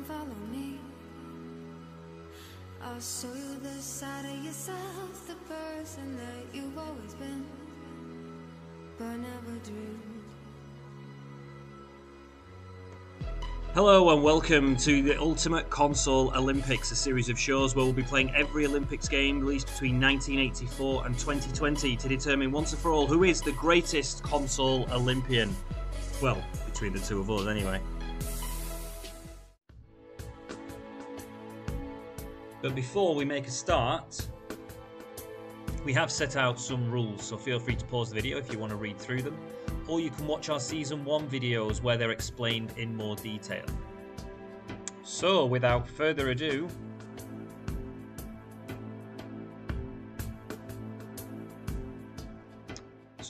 follow me. I'll show you the side of yourself, the person that you've always been, but never dreamed. Hello and welcome to the Ultimate Console Olympics, a series of shows where we'll be playing every Olympics game released between 1984 and 2020 to determine once and for all who is the greatest console Olympian. Well, between the two of us anyway. But before we make a start, we have set out some rules, so feel free to pause the video if you want to read through them, or you can watch our Season 1 videos where they're explained in more detail. So, without further ado,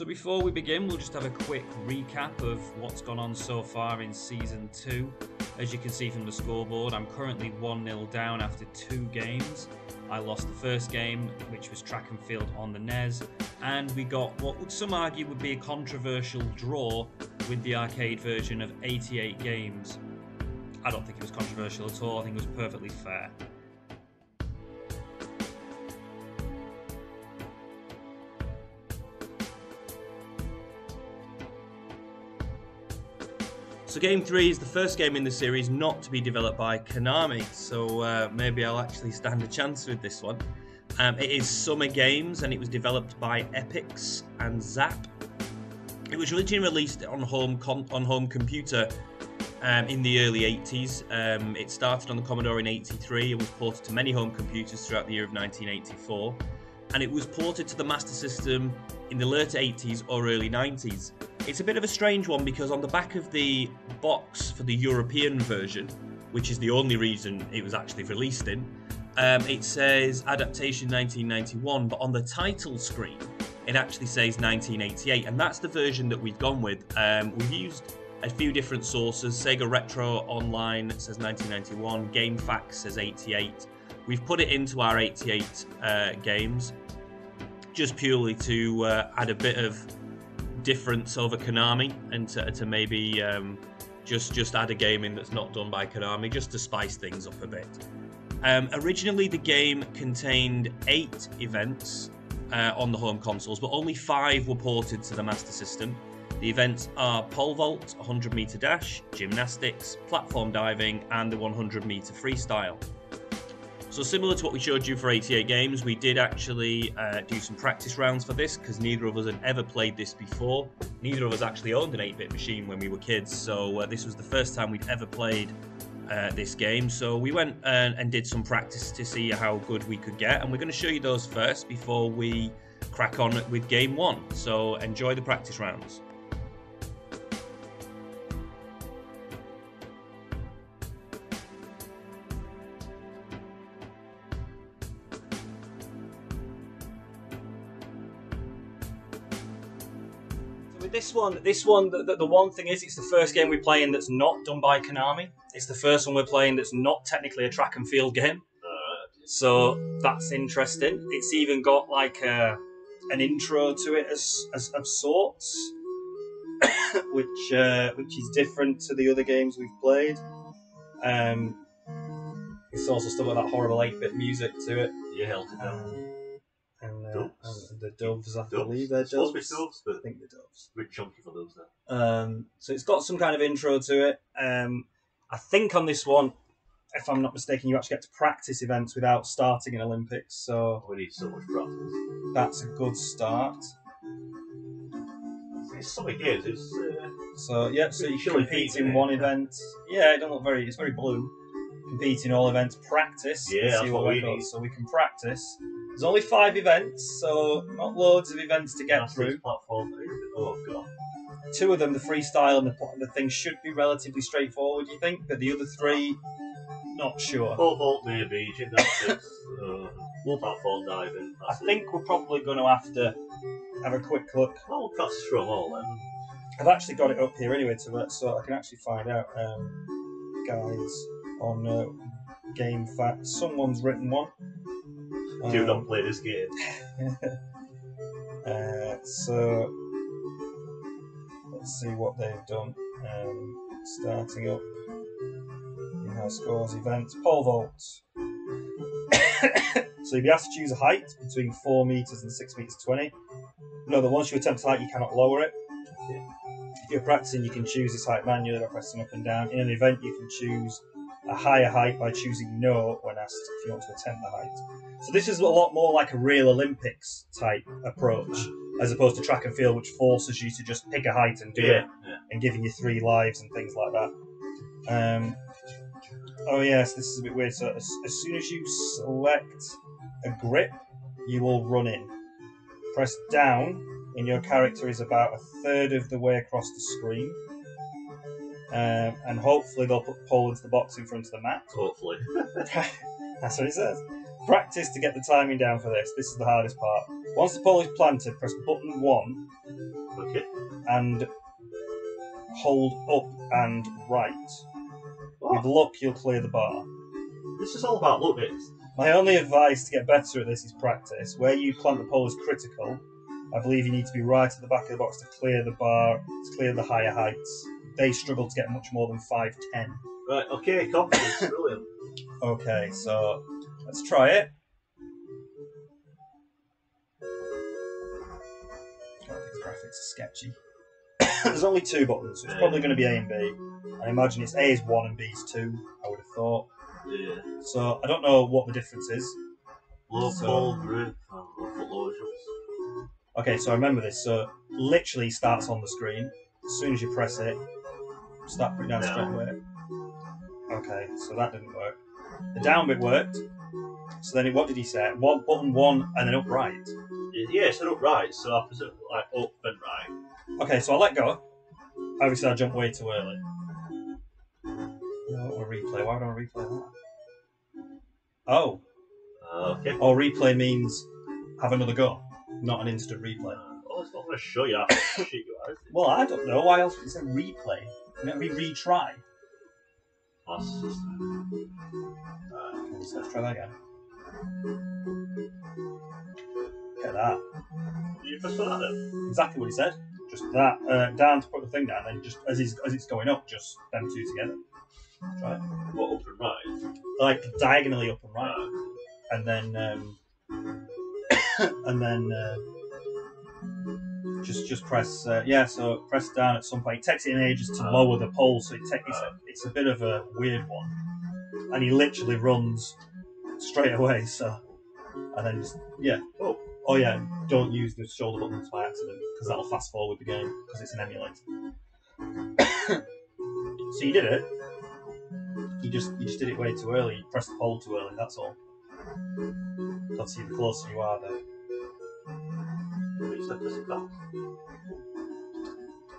before we begin, we'll just have a quick recap of what's gone on so far in Season 2. As you can see from the scoreboard, I'm currently 1-0 down after 2 games. I lost the first game, which was track and field on the NES, and we got what would some argue would be a controversial draw with the arcade version of 88 games. I don't think it was controversial at all, I think it was perfectly fair. So Game 3 is the first game in the series not to be developed by Konami, so maybe I'll actually stand a chance with this one. It is Summer Games and it was developed by Epyx and Zap. It was originally released on home computer in the early 80s. It started on the Commodore in 83 and was ported to many home computers throughout the year of 1984. And it was ported to the Master System in the late 80s or early 90s. It's a bit of a strange one because on the back of the box for the European version, which is the only reason it was actually released in, it says adaptation 1991, but on the title screen it actually says 1988, and that's the version that we've gone with. We've used a few different sources. Sega Retro Online says 1991, GameFAQs says 88. We've put it into our 88 games just purely to add a bit of difference over Konami and to maybe just add a game in that's not done by Konami, just to spice things up a bit. Originally the game contained 8 events on the home consoles, but only 5 were ported to the Master System. The events are pole vault, 100 meter dash, gymnastics, platform diving, and the 100 meter freestyle. So similar to what we showed you for 88 games, we did actually do some practice rounds for this because neither of us had ever played this before. Neither of us actually owned an 8-bit machine when we were kids, so this was the first time we'd ever played this game. So we went and did some practice to see how good we could get, and we're going to show you those first before we crack on with Game 1. So enjoy the practice rounds. This one, the one thing is, it's the first game we're playing that's not done by Konami. It's the first one we're playing that's not technically a track and field game. So that's interesting. It's even got like an intro to it of sorts, which is different to the other games we've played. It's also still got that horrible 8-bit music to it. Yeah, and the doves, I believe they're doves. But I think they're doves. Bit chunky for those there. So it's got some kind of intro to it. I think on this one, if I'm not mistaken, you actually get to practice events without starting an Olympics. So We need so much practice. that's a good start. It's Summer Games. It's So yeah, so you chilly compete feet, in isn't one it? event. Yeah, it don't look very. It's very blue. Compete in all events. Practice. Yeah, and that's see what what we got. need. So we can practice. There's only 5 events, so not loads of events to get through. Platform. Oh god. 2 of them, the freestyle and the thing, should be relatively straightforward, you think? But the other 3, not sure. Pole vault maybe, gymnastics, platform diving. I think we're probably going to have to have a quick look. Well, we'll practice from all then. I've actually got it up here anyway, so I can actually find out, guys, on GameFAQs. Someone's written one. Do not play this game. So let's see what they've done. Starting up, you Scores, events, pole vaults. So you'll be asked to choose a height between 4 metres and 6 metres 20. Know that once you attempt height, you cannot lower it. If you're practicing, you can choose this height manually by pressing up and down. In an event, you can choose a higher height by choosing no when asked if you want to attempt the height. So this is a lot more like a real Olympics type approach, as opposed to track and field, which forces you to just pick a height and do it, and giving you 3 lives and things like that. Oh yes, this is a bit weird. So as soon as you select a grip, you will run in. Press down, and your character is about a third of the way across the screen. And hopefully they'll put the pole into the box in front of the mat. Hopefully. That's what it says. Practice to get the timing down for this. This is the hardest part. Once the pole is planted, press button 1. Okay. And hold up and right. Oh. With luck, you'll clear the bar. This is all about luck, this. My only advice to get better at this is practice. Where you plant the pole is critical. I believe you need to be right at the back of the box to clear the bar, to clear the higher heights. They struggle to get much more than 5'10". Right, okay, confidence, brilliant. Okay, so let's try it. God, these graphics are sketchy. There's only 2 buttons, so it's probably going to be A and B. I imagine it's A is 1 and B is 2, I would have thought. Yeah. So I don't know what the difference is. Low pole grip and low foot low jumps. Okay, so I remember this. So literally starts on the screen. As soon as you press it, start putting down straight away. Okay, so that didn't work. The down bit worked. So then what did he say? Button 1 and then up right. Yeah, it's an upright, so I presume like up and right. Okay, so I let go. Obviously I jumped way too early. No, I want to replay. Why would I want to replay that? Oh. Okay. Oh, replay means have another go, not an instant replay. Oh, it's not going to show you how shit you are, is it? Well, I don't know. Why else would it say replay? Wouldn't it be retry? Master System. Okay, so let's try that again. Look at that. Did you press for that then? Exactly what he said. Just that down to put the thing down, and then just as it's going up, just them 2 together. Try it. What, up and right? Like diagonally up and right, and then just press So press down at some point. It takes it in ages to lower the pole, so it's a bit of a weird one. And he literally runs straight away. So and then oh yeah, don't use the shoulder buttons by accident because that'll fast forward the game because it's an emulator. So you did it. You just did it way too early. You pressed the pole too early. That's all. Obviously, the closer you are, the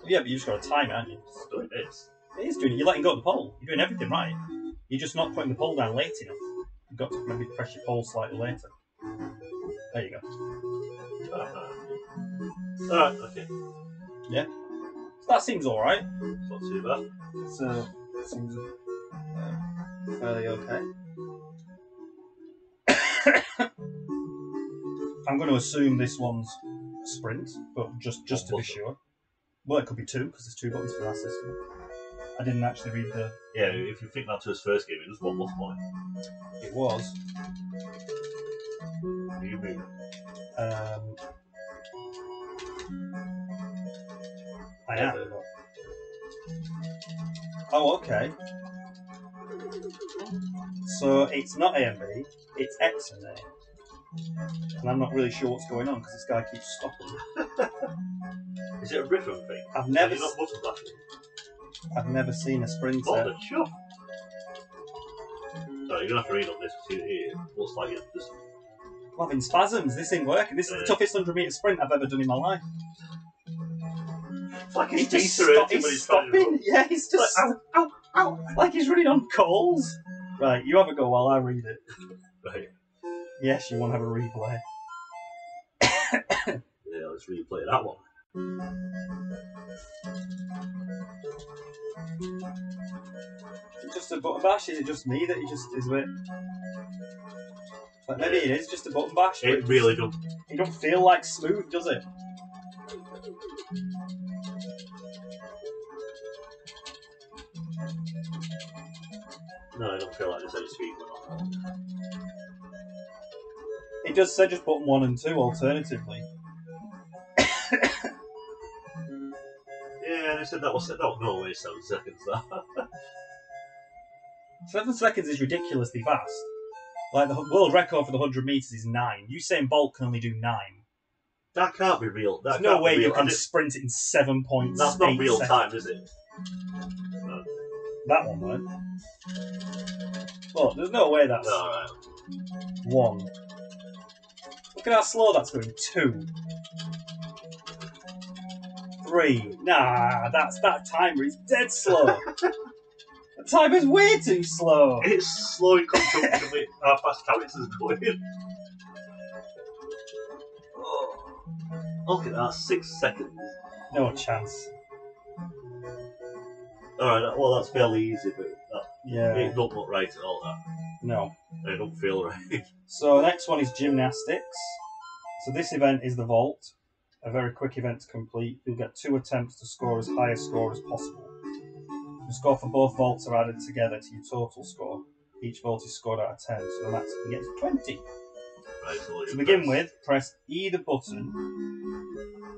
yeah, but you just got a timer, haven't you? It's doing this. It is doing it. You're letting go of the pole. You're doing everything right. You're just not putting the pole down late enough. You've got to maybe press your pole slightly later. There you go. Alright, okay. Yeah. So that seems alright. It's not too bad. So it seems fairly okay. I'm going to assume this one's a sprint, but just to be sure. Well, it could be 2 because there's 2 buttons for that system. I didn't actually read the. Yeah, if you think that's his first game, it was 1 plus point. It was. What do you mean? I am. Oh, okay. So it's not A and B, it's X and A. And I'm not really sure what's going on because this guy keeps stopping. Is it a rhythm thing? I've never. You're not button bashing. I've never seen a sprinter. Oh, the chuff! No, you're gonna have to read on this because it looks like you're just. I'm having spasms. This ain't working. This is the toughest 100-metre sprint I've ever done in my life. It's like He's his just teeth are hurting when he's trying to run. stopping. Yeah, he's just Like, ow, ow. like he's running on coals. Right, you have a go while I read it. Right. Yes, you want to have a replay. Yeah, let's replay that one. Is it just a button bash? Is it just me that he just is a bit? Like maybe it is just a button bash. It really does. It don't feel like smooth, does it? No, I don't feel like there's any speed going on. It does say just button 1 and 2 alternatively. Yeah, they said that was no way 7 seconds. That. 7 seconds is ridiculously fast. Like the world record for the 100 meters is 9. Usain Bolt can only do 9. That can't be real. There's no way you can sprint in 7.8 That's not real seconds. time, is it? No. That one won't. Well, there's no way that's Alright. 1. Look at how slow that's going. 2. 3. Nah, that timer is dead slow. The timer's way too slow. It's slow in conjunction with how fast characters going. Oh, look at that, 6 seconds. No chance. Alright, well that's fairly easy, but Yeah. it don't look right at all, that. No. It don't feel right. So next one is gymnastics. So this event is the vault. A very quick event to complete. You'll get 2 attempts to score as high a score as possible. The score for both vaults are added together to your total score. Each vault is scored out of 10, so the max you get is 20. Right, so To begin with, press either button,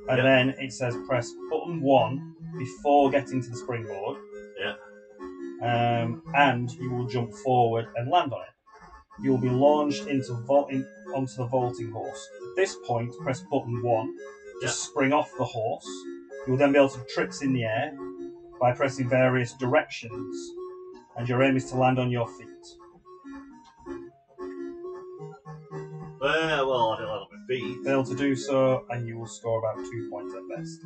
and then it says press button 1 before getting to the springboard. Yeah. And you will jump forward and land on it. You will be launched onto the vaulting horse. At this point, press button 1 to spring off the horse. You will then be able to tricks in the air by pressing various directions, and your aim is to land on your feet. Well, I don't land on my feet. Fail to do so, and you will score about 2 points at best.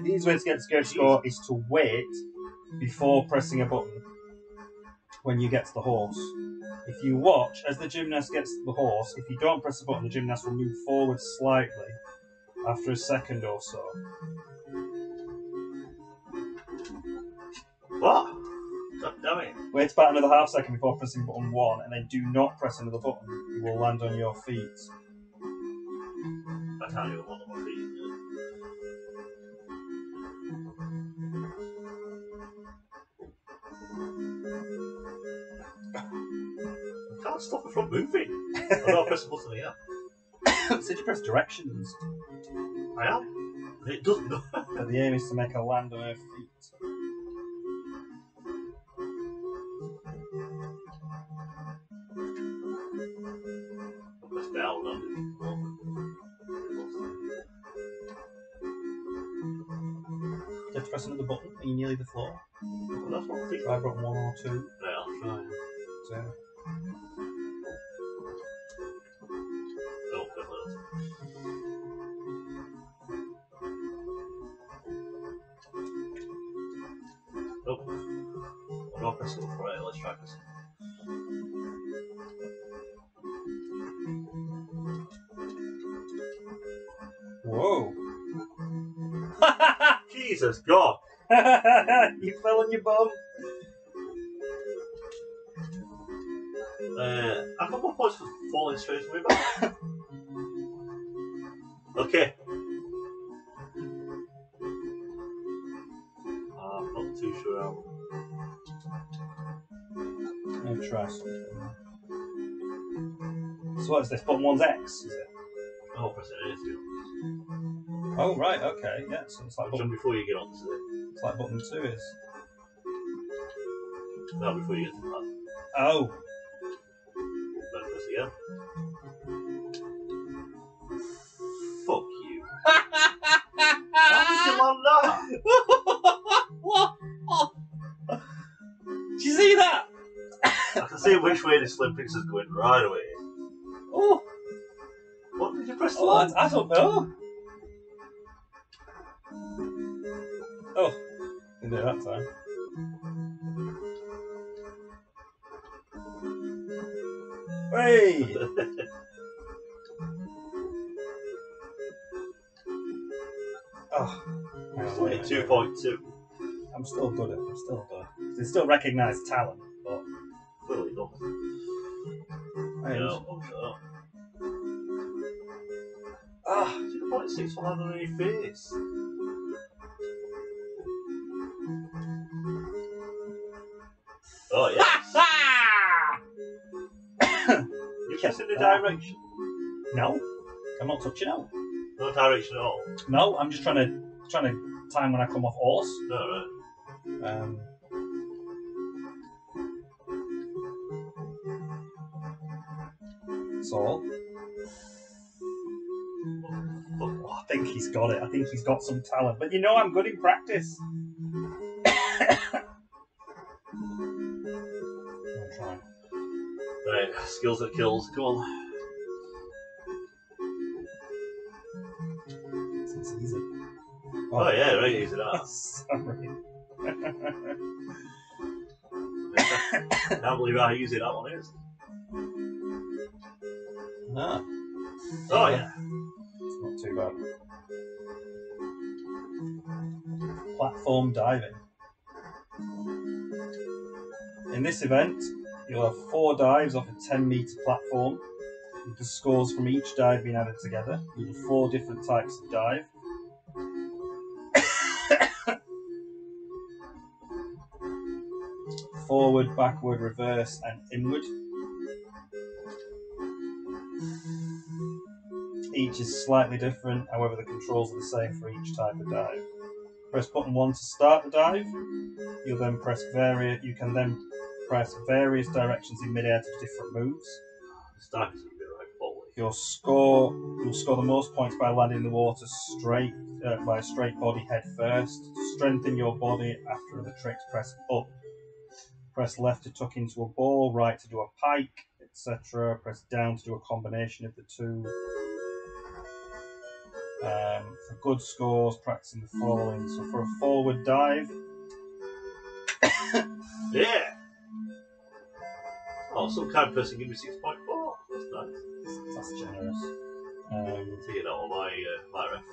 The easiest way to get the score score is to wait before pressing a button when you get to the horse. If you watch as the gymnast gets to the horse, if you don't press the button, the gymnast will move forward slightly after a second or so. What? God damn it. Wait about another half second before pressing button 1, and then do not press another button. You will land on your feet. I can't even land on my feet. I can't stop it from moving. I've got to press the button again. Said you press directions. I am. And it doesn't. But the aim is to make her land on her feet. Press down. You have to press another button. Are you nearly the floor? That's what I'm thinking. Try button 1 or 2. Right, I'll try. So, Oh, definitely. Nope. I'm not pressing it. Right, let's try this. whoa! Jesus God! You fell on your bum. I got more points for falling straight away back. Okay. I'm not too sure how. Let me try something. So what's this? Button 1's X, is it? Oh, press it is. Oh right, okay, yeah. So it's like Jump button, before you get onto it. it's like button 2 is. No, before you get to that. Oh, Then press it again. Fuck you. How did you land that? what? Did you see that? I can see which way this Olympics is going right away. Oh, What did you press the oh one? I don't know. Oh, didn't do it that time. Hey! Oh, It's only 2.2. I'm still good. They still recognise talent, but Clearly not. Hey, No, oh, shut up. ah, 2.6 for landing on your face. Oh, yes. just in the direction? No, I'm not touching out. No direction at all? No, I'm just trying to time when I come off horse. No, right. That's all. Oh, I think he's got it. I think he's got some talent. But you know, I'm good in practice. I'm trying. Right, skills that kills. Come on. It's easy. Oh yeah, right, easy that. Sorry. I can't believe how easy that one is. No. Oh yeah. It's not too bad. Platform diving. In this event, you'll have 4 dives off a 10-metre platform, with the scores from each dive being added together. You'll have 4 different types of dive. Forward, backward, reverse, and inward. Each is slightly different, however the controls are the same for each type of dive. Press button 1 to start the dive. You can then press various directions in mid-air to do different moves. You'll score the most points by landing in the water straight by a straight body head first. To strengthen your body after the tricks, press up. Press left to tuck into a ball, right to do a pike, etc. Press down to do a combination of the two. For good scores, practicing the following. So for a forward dive. Yeah! Oh, some kind person give me 6.4. That's nice. That's generous. Take it out of my ref.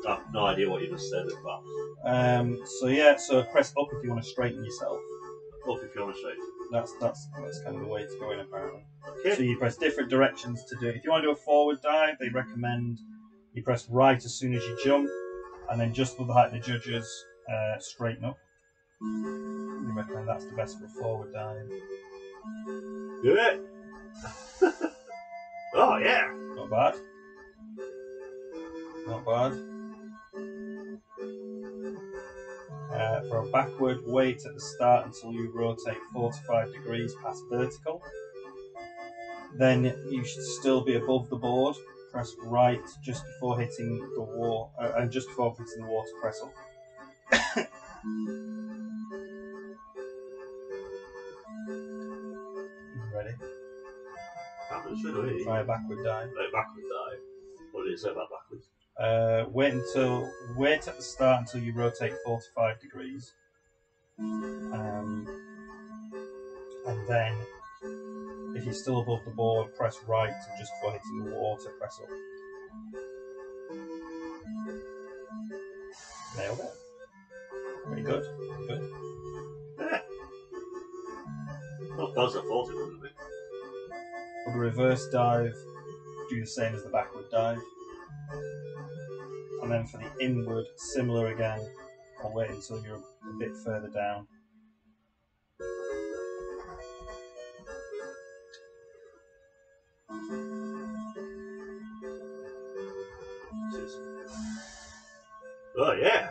I have no idea what you just said about that. So press up if you want to straighten yourself. Up if you want to straighten. That's kind of the way to go in apparently. Okay. So you press different directions to do it. If you want to do a forward dive, they recommend you press right as soon as you jump, and then just with the height of the judges, straighten up. They recommend that's the best for a forward dive. Do it! Oh yeah! Not bad. Not bad. For a backward, wait at the start until you rotate 45 degrees past vertical. Then you should still be above the board. Press right just before hitting the wall, and just before hitting the water, press up. Ready? Try a backward dive. Right, backward dive. What did it say about backwards? Wait at the start until you rotate 45 degrees. And then, if you're still above the board, press right, and just before hitting the water, press up. Nailed it. Pretty good. Good. Yeah. Not bad as I thought it would be. For the reverse dive, do the same as the backward dive. And then for the inward, similar again. I'll wait until you're a bit further down. Oh yeah!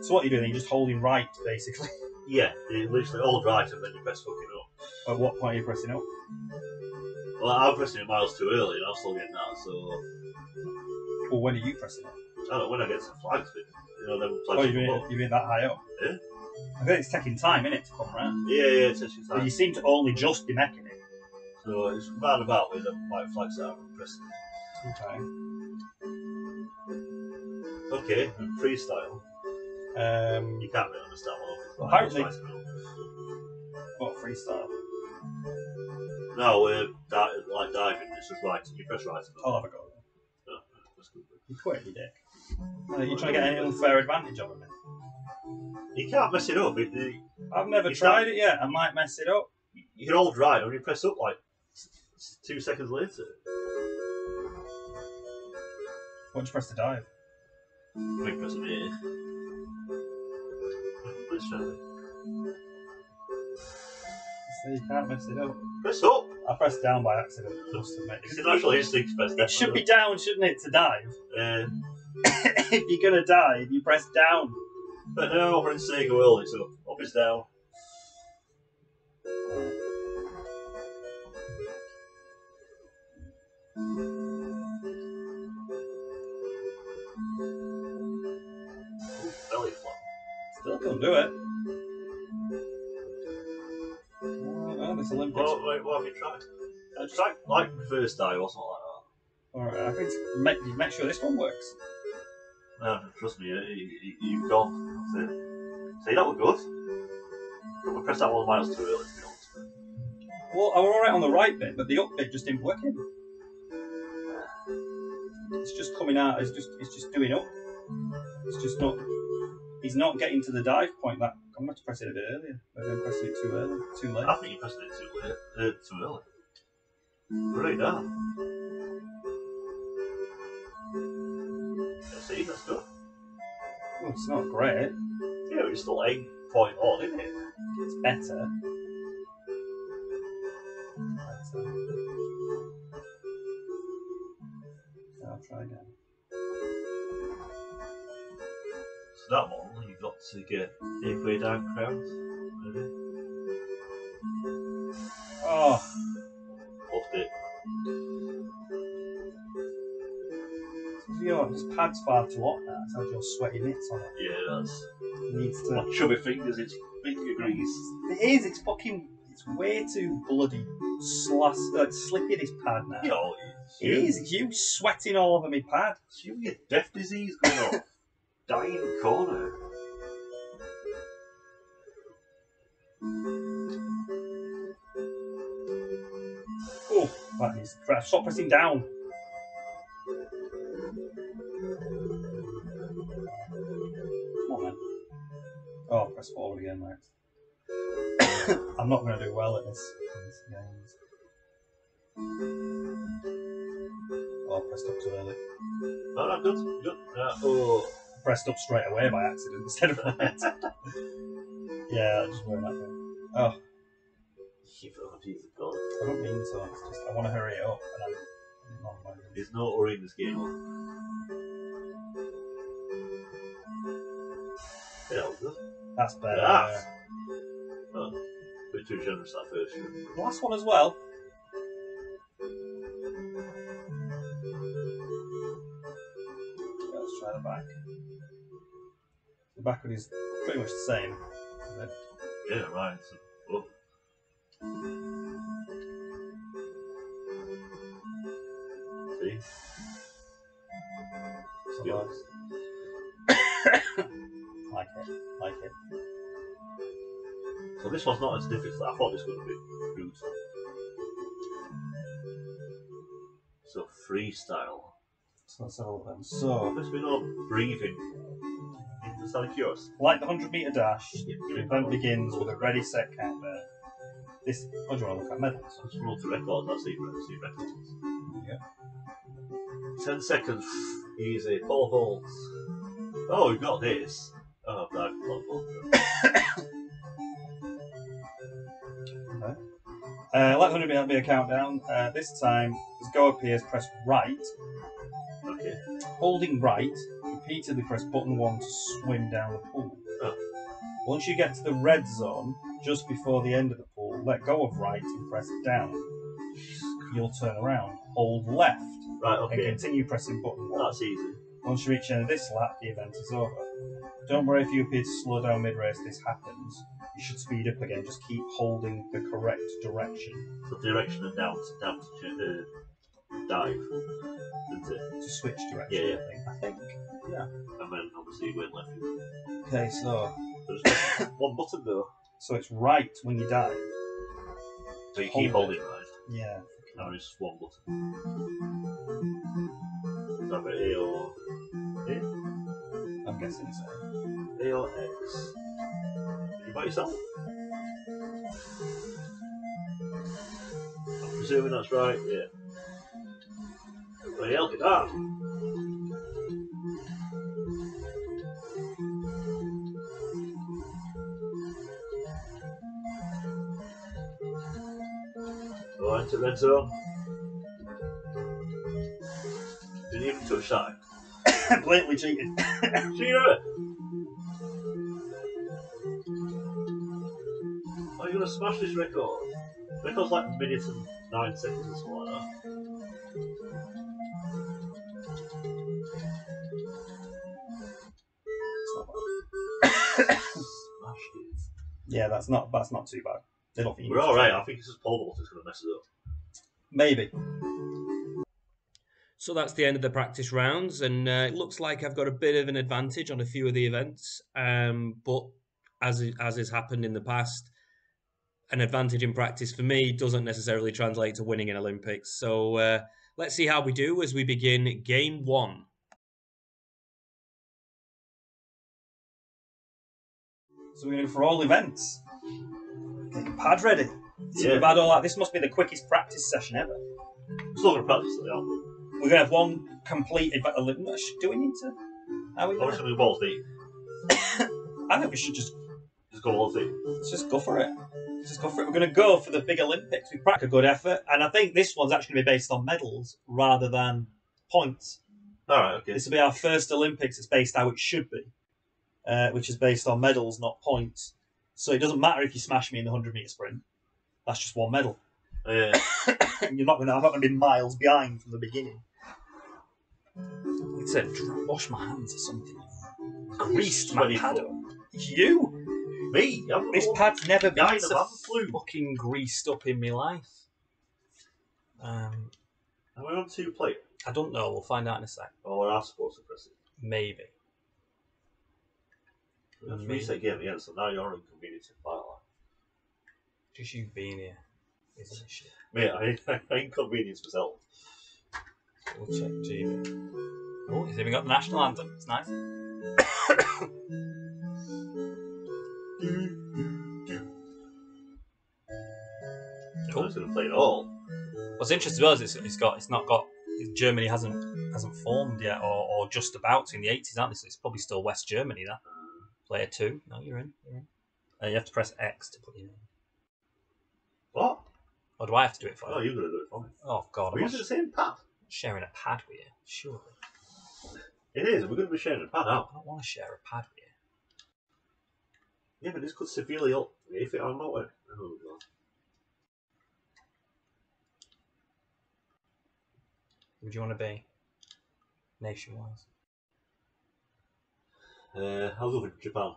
So what are you doing? You're just holding right, basically. Yeah, you literally hold right and then you press fucking up. At what point are you pressing up? Well, I'm pressing it miles too early and I'm still getting that, so... Well, when are you pressing up? I don't know, when I get some flags, you know, them flags. Oh, you mean that high up? Yeah. I think it's taking time, innit, to come round. Yeah, it's actually time. But you seem to only just be making it. So it's round about with the white flags that I'm pressing. Okay. Okay, and freestyle. You can't really understand what apparently. What freestyle? No, like diving, it's just right. You press right. I'll have a go. No, that's good. You quit, you dick. You're trying to get any unfair advantage of me. You can't mess it up. I've never tried it yet. I might mess it up. You can hold right and you press up like 2 seconds later. Once you press to dive. I think press it here. Let's try it. So you can't mess it up. Press up! I pressed down by accident. Must admit. It's an actual instinct to press down. It should be down, shouldn't it, to dive? If If you're gonna dive, you press down. But no, we're in Sega World, it's up. Up is down. Ooh, belly flop. Still can't do it. Oh, this Olympics. Well, wait, what have you tried? I tried like the first dive or something like Alright, I think make sure this one works. that. No, trust me, you've gone. See, that was good. But we pressed that one miles too early, to be honest. Well, I was alright on the right bit, but the up bit just didn't work in. It's just coming out, it's just doing up. It's just not, he's not getting to the dive point. That I'm going to press it a bit earlier. Maybe I'm pressing it too early, too late. I think you pressed it too late, too early. Right down. Yeah, see, that's good. Well, it's not great. Yeah, but it's still 8 point on, isn't it? It's better. I'll try again. So that one, you've got to get halfway down crowns. Maybe. Oh, Lost it. this pad's far too hot now. It's had your sweaty mitts on it. Yeah, that's It needs to. my chubby fingers, it's finger grease. It is. It's fucking. It's way too bloody slippy. This pad now. Yo, It is. It's you sweating all over my pad. It's you get death disease going on. Dying corner. Oh, that needs. Stop pressing down. Come on then. Oh, press forward again, Max. I'm not going to do well at this games. Oh, I pressed up too early. Oh, no, good, good. Oh. Pressed up straight away by accident instead of right. Yeah, that just went that way. Oh, Oh, Jesus God. I don't mean so. It's just I want to hurry it up, and I'm not my There's no hurry in this game. Yeah, that was good. That's better. That. Oh, a bit too generous that first one. The last one as well. Let's try the back. The back one is pretty much the same. Isn't it? Yeah, right. So, oh. See? Skills. Like it. So this one's not as difficult. I thought this was going to be brutal. So freestyle. So let's have a look then. So, There's been no breathing. Just out of curiosity. like the 100-metre dash, Yeah, the event begins with a ready set countdown. This. What do you want to look at? Medals. Let's run to records. That's see records. Yeah. 10 seconds. Easy. 4 volts. Oh, we've got this. Oh, I've died for 4 volts. Like the 100-metre countdown. This time, as go appears, press right. Okay. Holding right, repeatedly press button 1 to swim down the pool. Oh. Once you get to the red zone, just before the end of the pool, let go of right and press down. You'll turn around. Hold left Right, and okay. continue pressing button 1. That's easy. Once you reach the end of this lap, the event is over. Don't worry if you appear to slow down mid-race, this happens. You should speed up again, just keep holding the correct direction. So direction and down to dive. Isn't it? To switch direction, Yeah. I think. Yeah. And then obviously you went left. Okay, so There's just one button though. it's right when you dive. So you keep Hold holding right. Yeah. Now it's one button. Is that A or A? I'm guessing so. A or X? Did you by yourself? I'm presuming that's right, yeah. Well, hell, get that. Oh, enter red zone. Didn't even touch that. Blatantly cheated. See you. Are you gonna smash this record? Record's like a minute and 9 seconds or something like that. Smashed it. Yeah, that's not too bad. They don't think We're alright, I think it's just Paul that's gonna mess it up. Maybe. So that's the end of the practice rounds, and it looks like I've got a bit of an advantage on a few of the events. But as has happened in the past, an advantage in practice for me doesn't necessarily translate to winning an Olympics. So let's see how we do as we begin game 1. So we're going for all events. Get your pad ready. So Yeah. we've had all that. This must be the quickest practice session ever. I'm still gonna practice it, yeah. We're going to have one complete event. Do we need to? Are we How much gonna? of the balls deep? I think we should just Just go balls deep. let's just go for it. Just go for it. We're going to go for the big Olympics. We practice a good effort, and I think this one's actually going to be based on medals rather than points. Alright, okay. This will be our first Olympics that's based how it should be, which is based on medals, not points. So it doesn't matter if you smash me in the 100-metre sprint. That's just one medal. Yeah. I'm not going to be miles behind from the beginning. It said, wash my hands or something. Greased my pad up. You? Me? This pad's never been Guys, so I'm flu. fucking greased up in my life. Are we on 2 player? I don't know. We'll find out in a sec. Oh, we're not supposed to press it. Maybe. Let's reset game again, so now you're inconvenienced in file. Just you being here isn't a shit. Mate, I inconvenienced myself. We'll check GB. Oh, he's even got the national anthem. It's nice. I'm just going to play it all. What's interesting as well is it's not got Germany hasn't formed yet or just about to in the 80s, aren't they? So it's probably still West Germany. That player 2. No, you're in. You have to press X to put your name. What? Or do I have to do it for you? Oh, you're going to do it for me. Oh God, We're using the same pad. sharing a pad with you. Surely. It is, we're going to be sharing a pad out. I don't want to share a pad with you. Yeah, but this could severely up if it I'm not working. Oh, God. Would you want to be nation-wise? I'll go for Japan.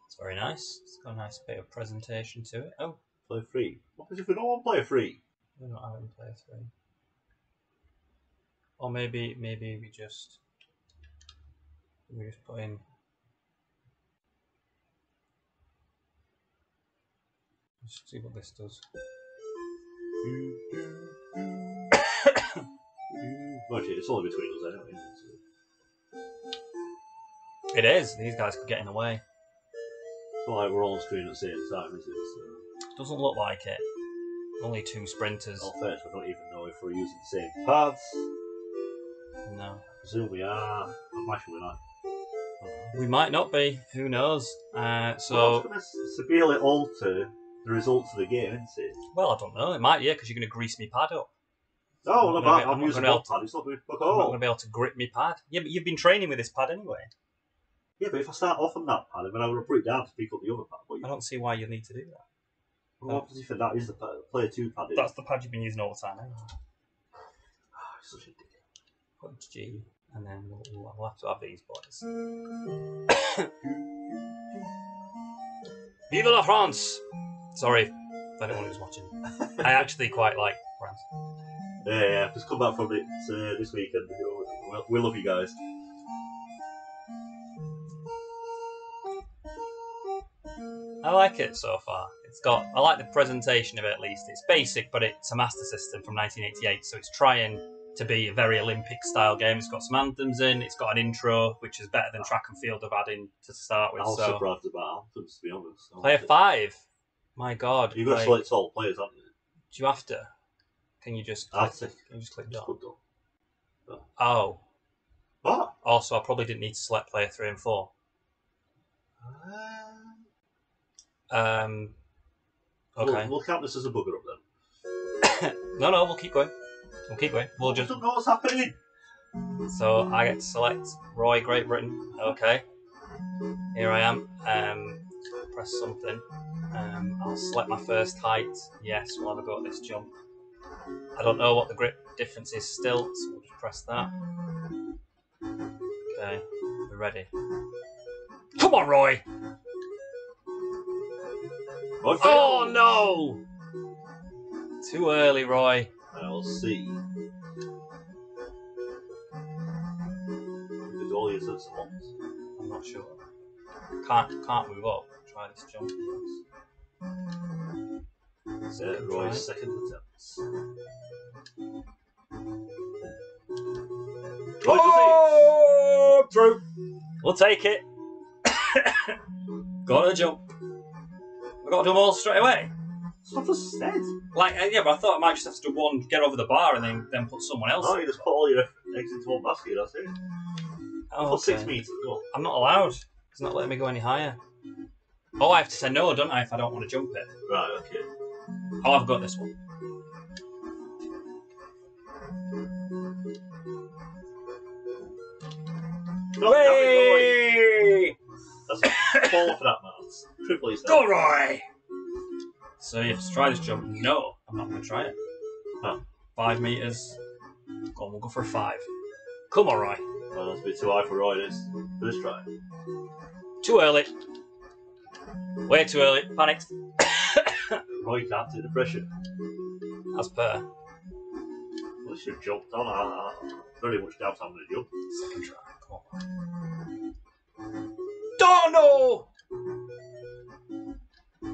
It's very nice. It's got a nice bit of presentation to it. Oh, Play free. What happens if we don't want to play free? we're not having player 3. Or maybe we just put in. Let's see what this does. Actually, it's only between us anyway. It is. These guys could get in the way. It's not like we're all on screen at the same time, is it? So, Doesn't look like it. Only 2 sprinters. not fair, so I don't even know if we're using the same pads. No. I presume we are. I'm actually not. We might not be. Who knows? So So, it's going to severely alter the results of the game, isn't it? well, I don't know. It might, yeah, because you're going to grease me pad up. No, I'm no, not I'm gonna using be able one pad. It's not doing fuck I'm not going all. to be able to grip me pad. Yeah, but you've been training with this pad anyway. Yeah, but if I start off on that pad and then I'm going to put it down to pick up the other pad, I don't see why you need to do that. what happens if that is the pad, player 2 pad? That's the pad you've been using all the time anyway. It's such a dick. Put G, and then we'll have to have these boys. Vive la France! Sorry if anyone who's watching. I actually quite like France. Yeah, just come back from it this weekend. We love you guys. I like it so far. I like the presentation of it at least. It's basic, but it's a Master System from 1988, so it's trying to be a very Olympic-style game. It's got some anthems in. It's got an intro, which is better than track and field have had in to start with. I was so. surprised about anthems, to be honest. Player 5. My God. You've got to select all players, haven't you? Do you have to? Can you just click, can you just click done? Oh. What? Also, I probably didn't need to select player 3 and 4. Okay. We'll count this as a bugger up then. No, we'll keep going. We'll just. I don't know what's happening. So I get to select Roy, Great Britain. Okay. Here I am. Press something. I'll select my first height. Yes, we'll have a go at this jump. I don't know what the grip difference is still, so we'll just press that. Okay, we're ready. Come on, Roy! Oh no! Too early, Roy. I'll see. Because all your sets at once. I'm not sure. Can't move up. Try this jump. Roy's second attempts. Oh, through. We'll take it. Got to jump. I've got to do them all straight away. That's what I just said. Like, yeah, but I thought I might just have to do one, get over the bar, and then put someone else. No, you just put all your eggs into one basket. That's it. Oh, okay. 6 meters. Go. I'm not allowed. It's not letting me go any higher. Oh, I have to say no, don't I, if I don't want to jump it? Right. Okay. Oh, I've got this one. Way! That's a 4 for that, Mars. Triple is that. Go, Roy! So you have to try this jump. No, I'm not going to try it. Huh. 5 meters. Go on, we'll go for a 5. Come on, Roy. Well, that's a bit too high for Roy, this. First try. Too early. Way too early. Panicked. Roy can't take the pressure. As per. Well, should have jumped on. I very much doubt I'm going to jump. Second try. Come on. Oh, no!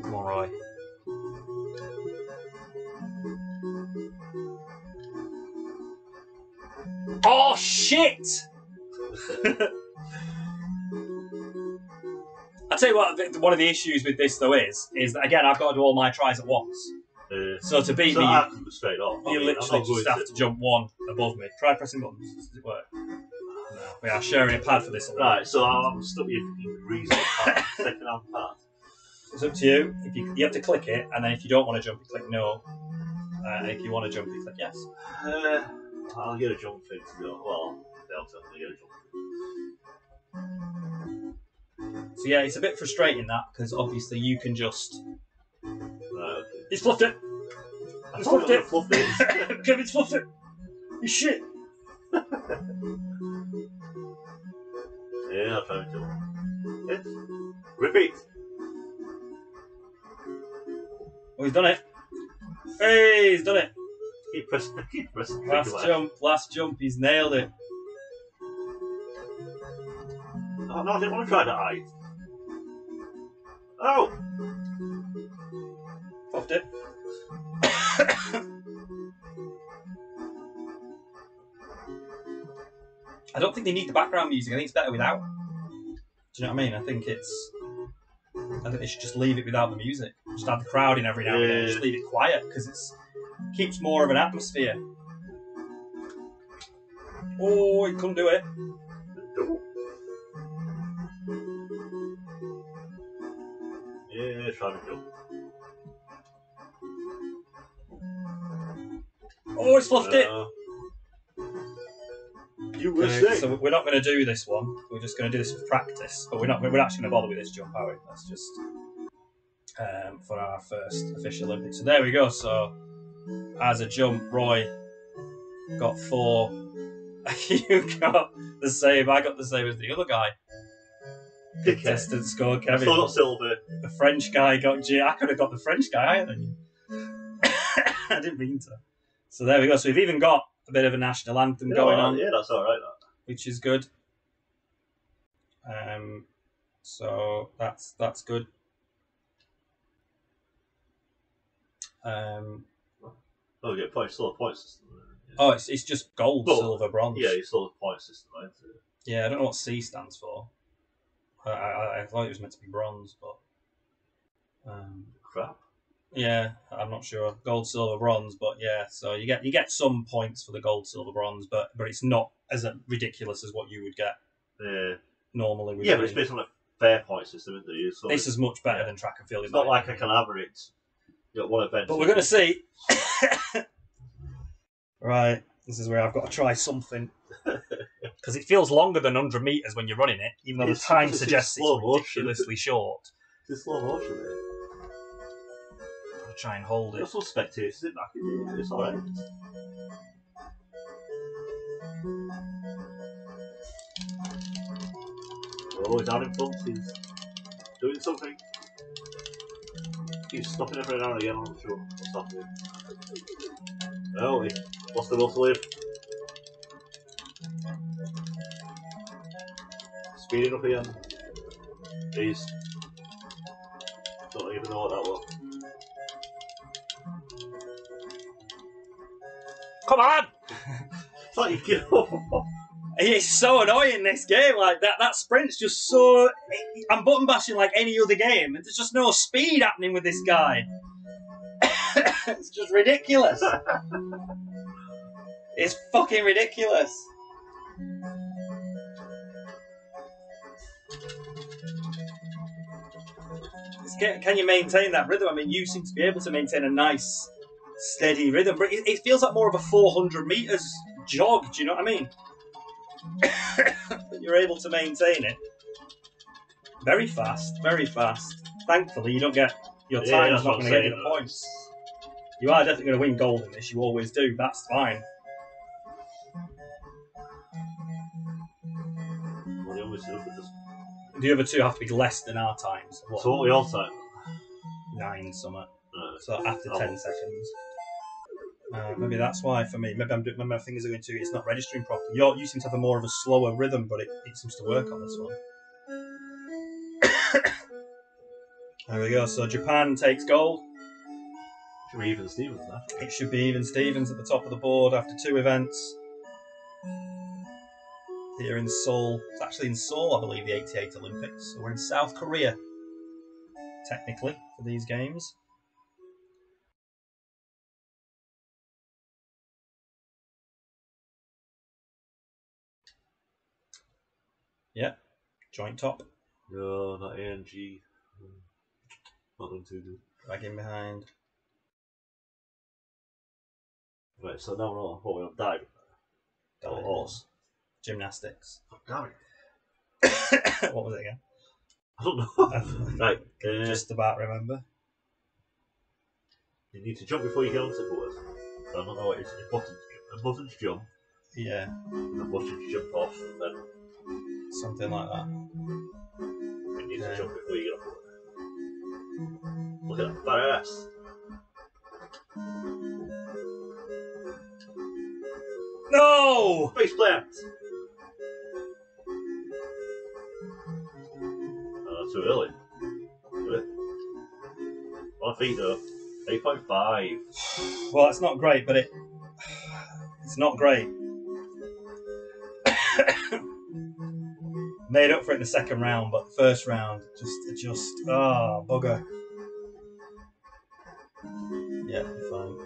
Come on, Roy. Oh, shit! I'll tell you what, one of the issues with this, though, is that, again, I've got to do all my tries at once. So to beat me, I can go straight off. you literally just have to jump one above me. Try pressing buttons. Does it work? No. We are sharing a pad for this. Right, so I'm stuck with reason second half part. It's up to you. If you have to click it, and then if you don't want to jump, you click no. And if you want to jump, you click yes. I'll get a jump thing to go. Well, they'll tell me to get a jump thing. So yeah, it's a bit frustrating that, because obviously you can just... Right, okay. He's fluffed it! He's fluffed it! Kevin's fluffed it! You shit! Yeah, I'll try to jump. Hit. Repeat! Oh, he's done it! Hey, he's done it! Keep pressing. Last jump, he's nailed it. Oh, no, I didn't want to try that height. Oh! Fluffed it. I don't think they need the background music. I think it's better without. Do you know what I mean? I think they should just leave it without the music. Just have the crowd in every now and then. Just leave it quiet, because it keeps more of an atmosphere. Oh, he couldn't do it. Yeah, try to jump. Oh, he's fluffed it. You will say. So we're not going to do this one. We're just going to do this for practice. But we're actually going to bother with this jump, are we? That's just for our first official Olympics. So there we go. So as a jump, Roy got 4. You got the same. I got the same as the other guy. Contestant score, Kevin. Still got silver. The French guy got G. I could have got the French guy higher than you. I didn't mean to. So there we go. So we've even got a bit of a national anthem going on. Yeah, that's alright. Which is good. So that's good. Oh, we get points, still a point system. Oh, it's just gold, But, silver, bronze. Yeah, it's still a point system, isn't it? Yeah, I don't know what C stands for. I thought it was meant to be bronze, but Crap. yeah, I'm not sure. Gold, silver, bronze, but yeah. So you get some points for the gold, silver, bronze, but it's not as ridiculous as what you would get normally. With But it's based on a fair point system, isn't it? So this is much better than track and field. It's not like I can average. You got one event. But we're going to see. Right, this is where I've got to try something. Because it feels longer than 100 metres when you're running it, even though the time suggests it's ridiculously short. It's slow motion, mate. I'll try and hold it. There's some spectators in back in it. It's alright. Oh, he's out in front. He's doing something. He's stopping every now and again. I'm not sure what's happening. Oh, he lost the will to live. Speeding up again. Jeez. Don't even know what that was. Come on! It's like you get up. It's so annoying, this game. Like that sprint's just so. I'm button bashing like any other game, and there's just no speed happening with this guy. It's just ridiculous. It's fucking ridiculous. Can you maintain that rhythm? I mean, you seem to be able to maintain a nice, steady rhythm, but it feels like more of a 400 metres jog. Do you know what I mean? But you're able to maintain it. Very fast, very fast. Thankfully, you don't get your time's not going to get you the points. You are definitely going to win gold in this. You always do. That's fine. Well, they always look at this. The other two have to be less than our times. What? So what we all time? 9 something. So after 10 seconds. Maybe that's why for me. Maybe my fingers are going to. It's not registering properly. You seem to have a more of a slower rhythm, but it seems to work on this one. There we go. So Japan takes gold. Should be even Stevens now. It should be even Stevens at the top of the board after 2 events. Here in Seoul. It's actually in Seoul, I believe, the 88 Olympics. So we're in South Korea, technically, for these games. Yeah, joint top. No, not ANG. Not them two do. Dragging behind. Right, so now we're on diving. Diving. Horse. Gymnastics. Diving. What was it again? I don't know. Right. Just about remember. You need to jump before you get onto the board. I don't know what it is. A button to jump. Yeah. And a button to jump off, and then Something like that. you need to jump before you get on board. Look at that. Badass. No! Face plant! Too early. On feet though. 8.5. Well, it's not great, but it's not great. Made up for it in the second round, but the first round just bugger. Yeah, fine.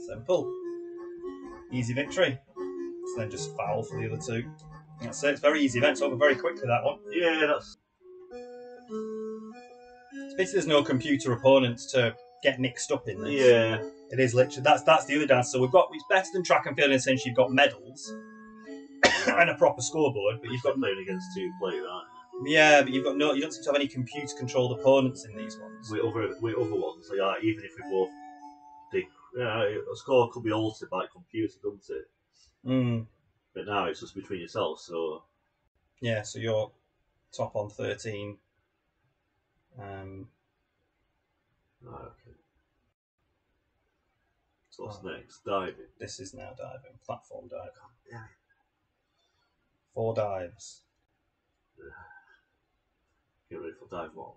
Simple. Easy victory. So then just foul for the other two. That's it. It's very easy event. It's over very quickly, that one. Yeah, that's. Basically, there's no computer opponents to get mixed up in this. Yeah. It is literally that's the other dance. So it's better than track and field in the sense you've got medals and a proper scoreboard, but you've got playing against 2 players, aren't you? Yeah, but you don't seem to have any computer controlled opponents in these ones. With other ones, like even if we both think a score could be altered by computer, doesn't it? Mm. But now it's just between yourselves, so yeah. So you're top on 13. Okay. So what's next? Diving. This is now diving. Platform diving. Yeah. 4 dives. Get ready for dive 1.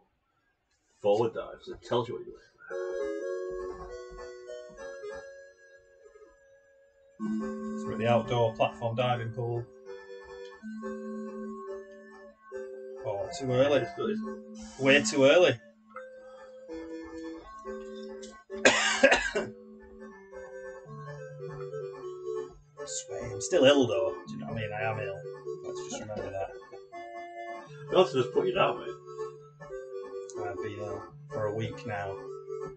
Forward dive, so it tells you what you're doing. So we're at the outdoor platform diving pool. Oh, too early. It's good, isn't it? Way too early. I'm still ill though. Do you know what I mean? I am ill. Let's just remember that. You also just put you down, mate. I've been ill for a week now.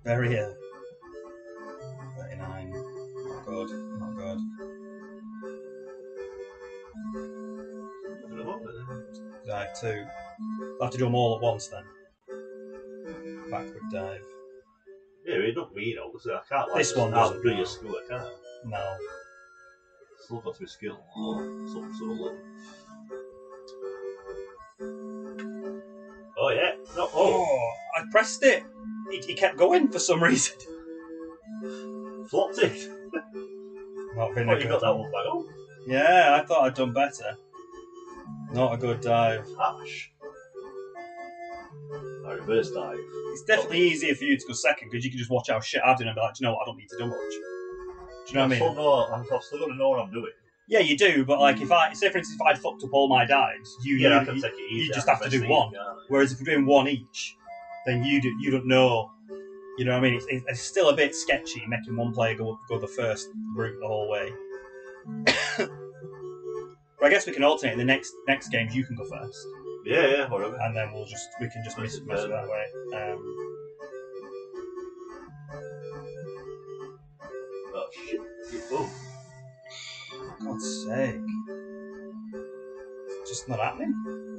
Very ill. 39. Not good. Not good. Dive 2. I'll have to do them all at once then. Backward dive. Yeah, it don't mean all because I can't like This one how doesn't, do no. your school, I can't. No. Still got to be skill. Oh, some sort of little. Oh yeah. No. Oh. Oh, I pressed it. It kept going for some reason. Flopped it. Not been Oh, a you good got that one back on. Yeah, I thought I'd done better. Not a good dive. Ash. I reverse dive. It's definitely easier for you to go second because you can just watch how shit I've done and be like, do you know what, I don't need to do much. Do you know what I mean? I'm still going to know what I'm doing. Yeah, you do, but like if say for instance if I'd fucked up all my dives, I can take it easy. you just have to do one. Whereas if we're doing one each, then you don't know. You know what I mean? It's still a bit sketchy making one player go the first route the whole way. But I guess we can alternate. In the next games, you can go first. Yeah, whatever. And then we can just mess it that way. Oh shit! Oh. For God's sake, it's just not happening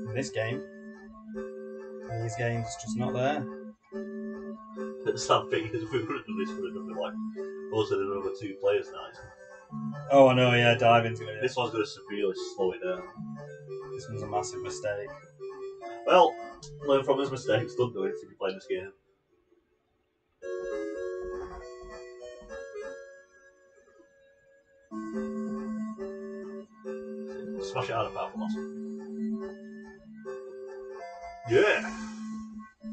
in this game. In these games, it's just not there. The sad thing is, if we could have done this, we would have done like also there are over 2 players now. Oh, I know. Yeah, diving's gonna. This one's going to severely slow it down. This one's a massive mistake. Well, learn from his mistakes. Don't do it if you play this game. Smash it out of power from us. Yeah!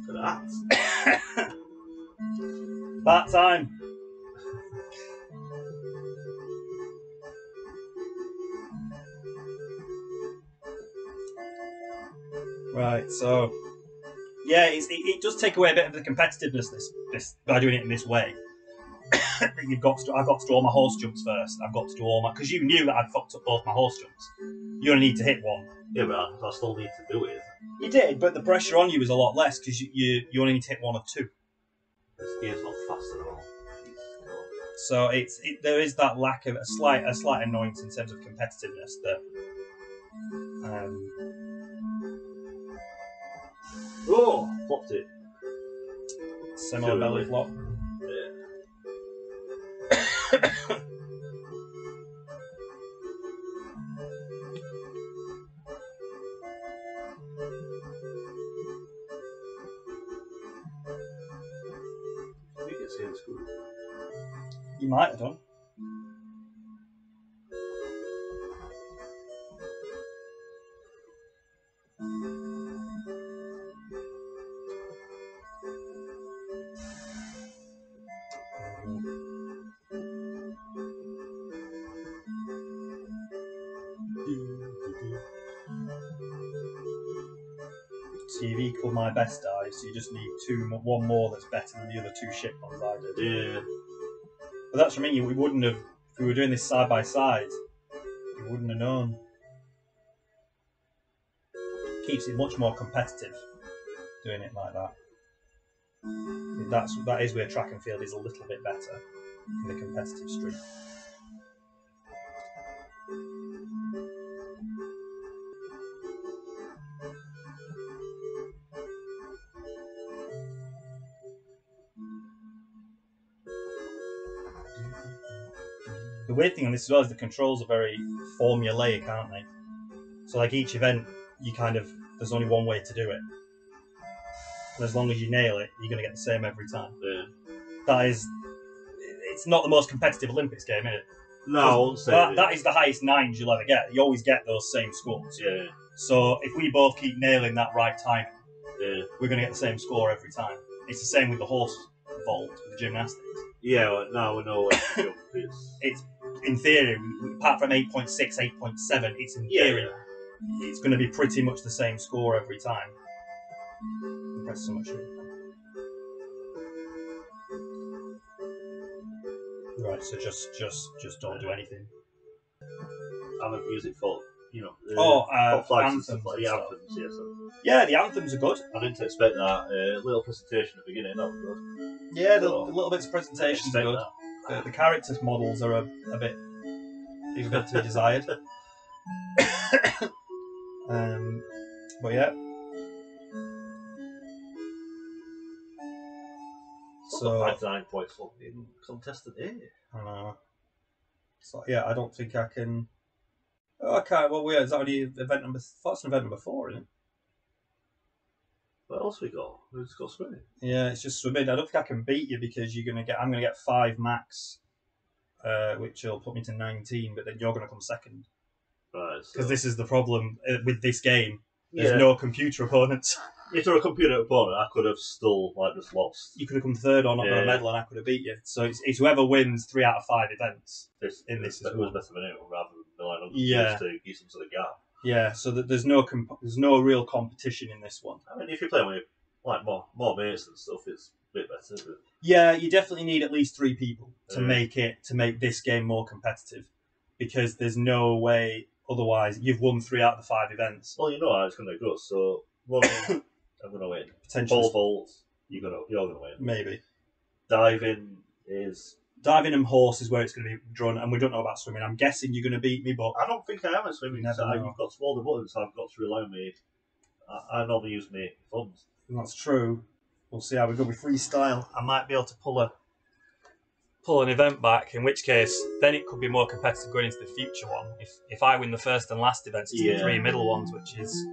For that. That time. Right, so yeah, it does take away a bit of the competitiveness this by doing it in this way. That I've got to do all my horse jumps first. I've got to do all my because you knew that I'd fucked up both my horse jumps. You only need to hit one. Yeah, but I still need to do it. You did, but the pressure on you is a lot less because you only need to hit 1 of 2. This game's not fast at all. So there is that lack of a slight annoyance in terms of competitiveness that. Oh, flopped it. Semi belly flop. Yeah. I think it's in school. You might have done. So you've equalled my best dive, so you just need one more that's better than the other 2 shit ones I did. Yeah. But that's what I mean, we wouldn't have, if we were doing this side by side, we wouldn't have known. Keeps it much more competitive, doing it like that. That is where track and field is a little bit better in the competitive streak. The weird thing on this as well is the controls are very formulaic, aren't they? So like each event, there's only one way to do it. And as long as you nail it, you're going to get the same every time. Yeah. It's not the most competitive Olympics game, is it? No, I won't say that is the highest 9s you'll ever get. You always get those same scores. Yeah. So if we both keep nailing that right time, we're going to get the same score every time. It's the same with the horse vault, with the gymnastics. Yeah, well, now we know where to jump. It's in theory, apart from 8.6, 8.7, it's in theory. It's going to be pretty much the same score every time. Press so much. Right, so just don't do anything. I haven't used it for, for flags and stuff like the anthems, yeah. So. Yeah, the anthems are good. I didn't expect that. Little presentation at the beginning, that was good. Yeah, the little bits of presentation are good. The characters models are a bit to be desired. But yeah. So 9 points for being contestant A. I know. So yeah, I don't think I can. Oh, I can't. Well, is that only event number? That's event number 4, isn't it? What else we got? We've just got swimming. Yeah, it's just swimming. I don't think I can beat you because I'm gonna get 5 max, which will put me to 19. But then you're gonna come second. Right. Because this is the problem with this game. There's no computer opponents. If there were a computer opponent, I could have still just lost. You could have come third or not got a medal, and I could have beat you. So it's whoever wins 3 out of 5 events in this. It was better than it, rather than relying on to give some sort of gap. Yeah, so that there's no real competition in this one. I mean, if you're playing with more mates and stuff, it's a bit better. But... Yeah, you definitely need at least 3 people to make this game more competitive, because there's no way otherwise. You've won 3 out of the 5 events. Well, you know how it's going to go. So running, I'm going to win. Potentially, pole vault, you're going to win. Maybe diving and horse is where it's going to be drawn, and we don't know about swimming. I'm guessing you're going to beat me, but I don't think I am at swimming. You've got to hold the buttons, so I've got to rely on me. I normally use my thumbs. That's true. We'll see how we go with freestyle. I might be able to pull an event back, in which case then it could be more competitive going into the future one. If I win the first and last events, it's the 3 middle ones, which is.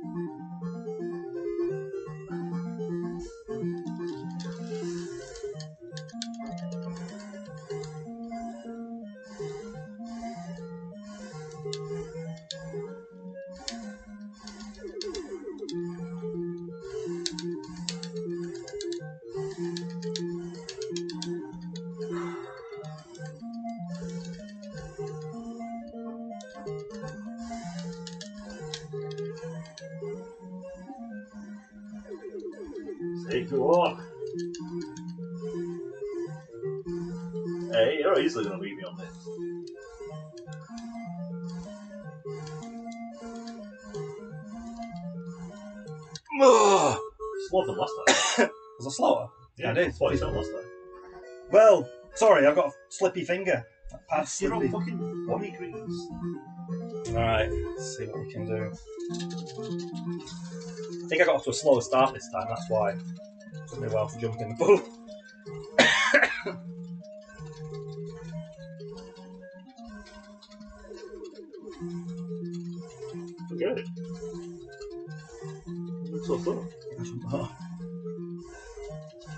Go on. Hey, you're easily going to beat me on this. Slower than last time. Was I slower? Yeah, I did. 47 last time. Well, sorry, I've got a slippy finger. You're on fucking body greens. Alright, let's see what we can do. I think I got off to a slower start this time, that's why. It took me a while to jump in the pool. Okay. It's so fun.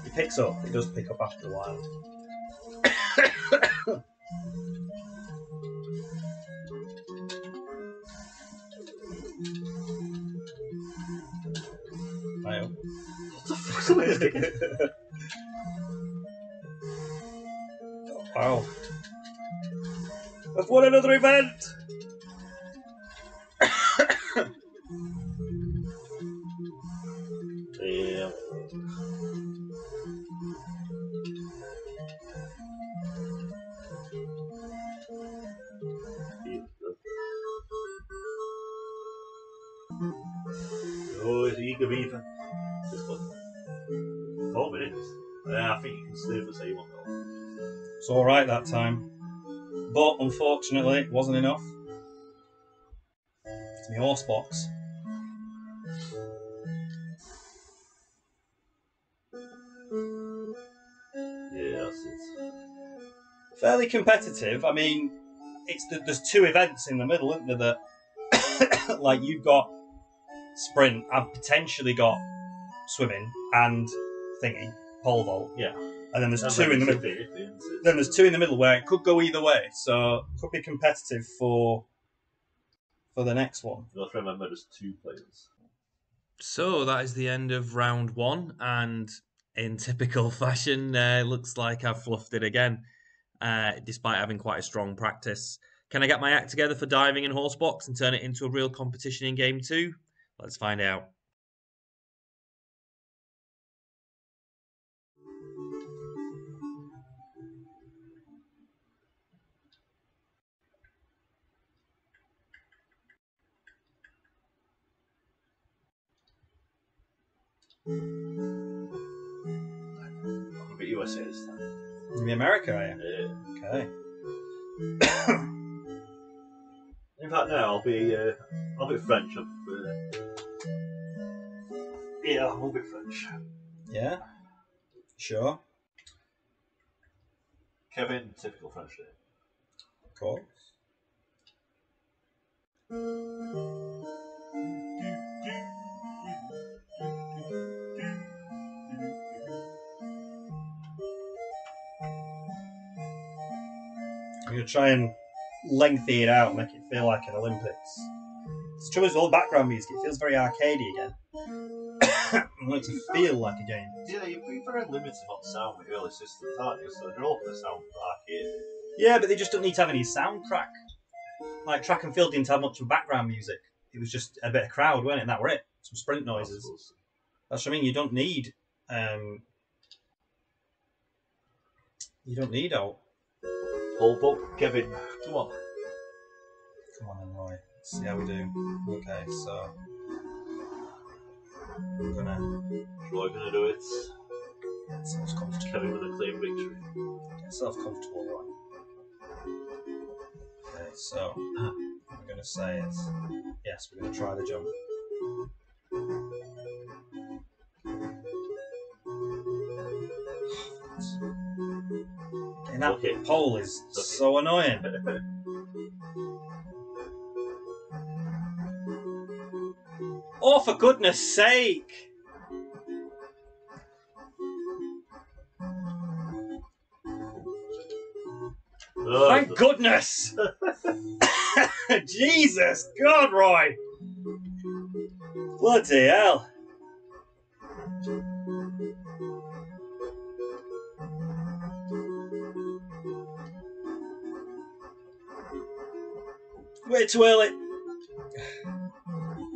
It picks up, it does pick up after a while. What the fuck's amazing? Wow. I've won another event! Yeah. Oh, it's eager beaver. This one. 4 minutes. Yeah, I think you can stay for say 1 though. It's alright that time. But unfortunately, it wasn't enough. It's my horse box. Yeah, that's it. Fairly competitive. I mean, there's 2 events in the middle, isn't there? That like you've got sprint. I've potentially got swimming and thingy, pole vault. Yeah. And then there's 2 in the middle. Then there's 2 in the middle where it could go either way. So it could be competitive for the next one. You have to remember there's 2 players. So that is the end of round 1, and in typical fashion, looks like I've fluffed it again, despite having quite a strong practice. Can I get my act together for diving and horsebox and turn it into a real competition in game 2? Let's find out. I'm a bit USA this time. You mean America, are you? Yeah. Okay. In fact, no, I'll be French. Yeah, I'll be French. Yeah? Sure. Kevin, typical French name. Of course. I'm going to try and lengthen it out, make it feel like an Olympics. The trouble is with all the background music, it feels very arcadey again. I want it to feel like a game. Yeah, you're very limited on sound with early systems, aren't you? So they're all going to sound arcade. Yeah, but they just don't need to have any soundtrack. Like, track and field didn't have much of background music. It was just a bit of crowd, wasn't it? And that were it. Some sprint noises. That's what I mean. You don't need... you don't need all... Hold up, Kevin. Come on. Come on then, Roy. Let's see how we do. Okay, so... I'm gonna... Roy gonna do it. Get yourself comfortable. Kevin with a clean victory. Get yourself comfortable, Roy. Okay, so... what I'm gonna say is... Yes, we're gonna try the jump. And that pole is so annoying. Oh, for goodness sake! Oh, Thank goodness! Jesus! God, Roy! Bloody hell! Way too early!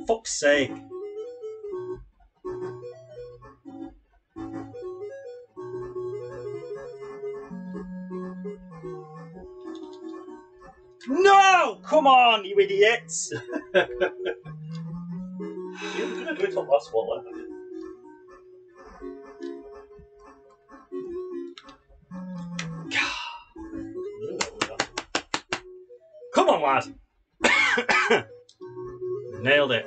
Fuck's sake! No! Come on, you idiots! You're gonna do it on last one, aren't you? Come on, lad! Nailed it.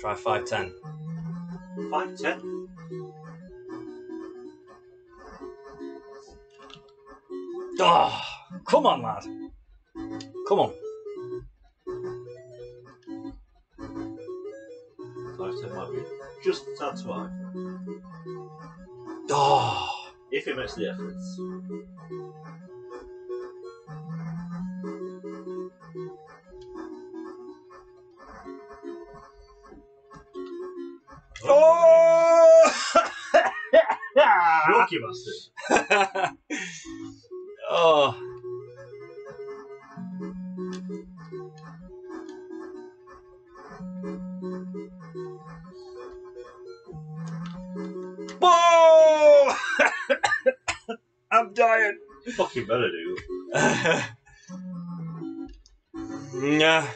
Try 510. 510. Oh, come on, lad. Come on. 510 might be just a tad too high. Oh. If it makes the efforts. Oh! Rocky Master. Oh. Whoa! I'm dying. You fucking better do. Nah.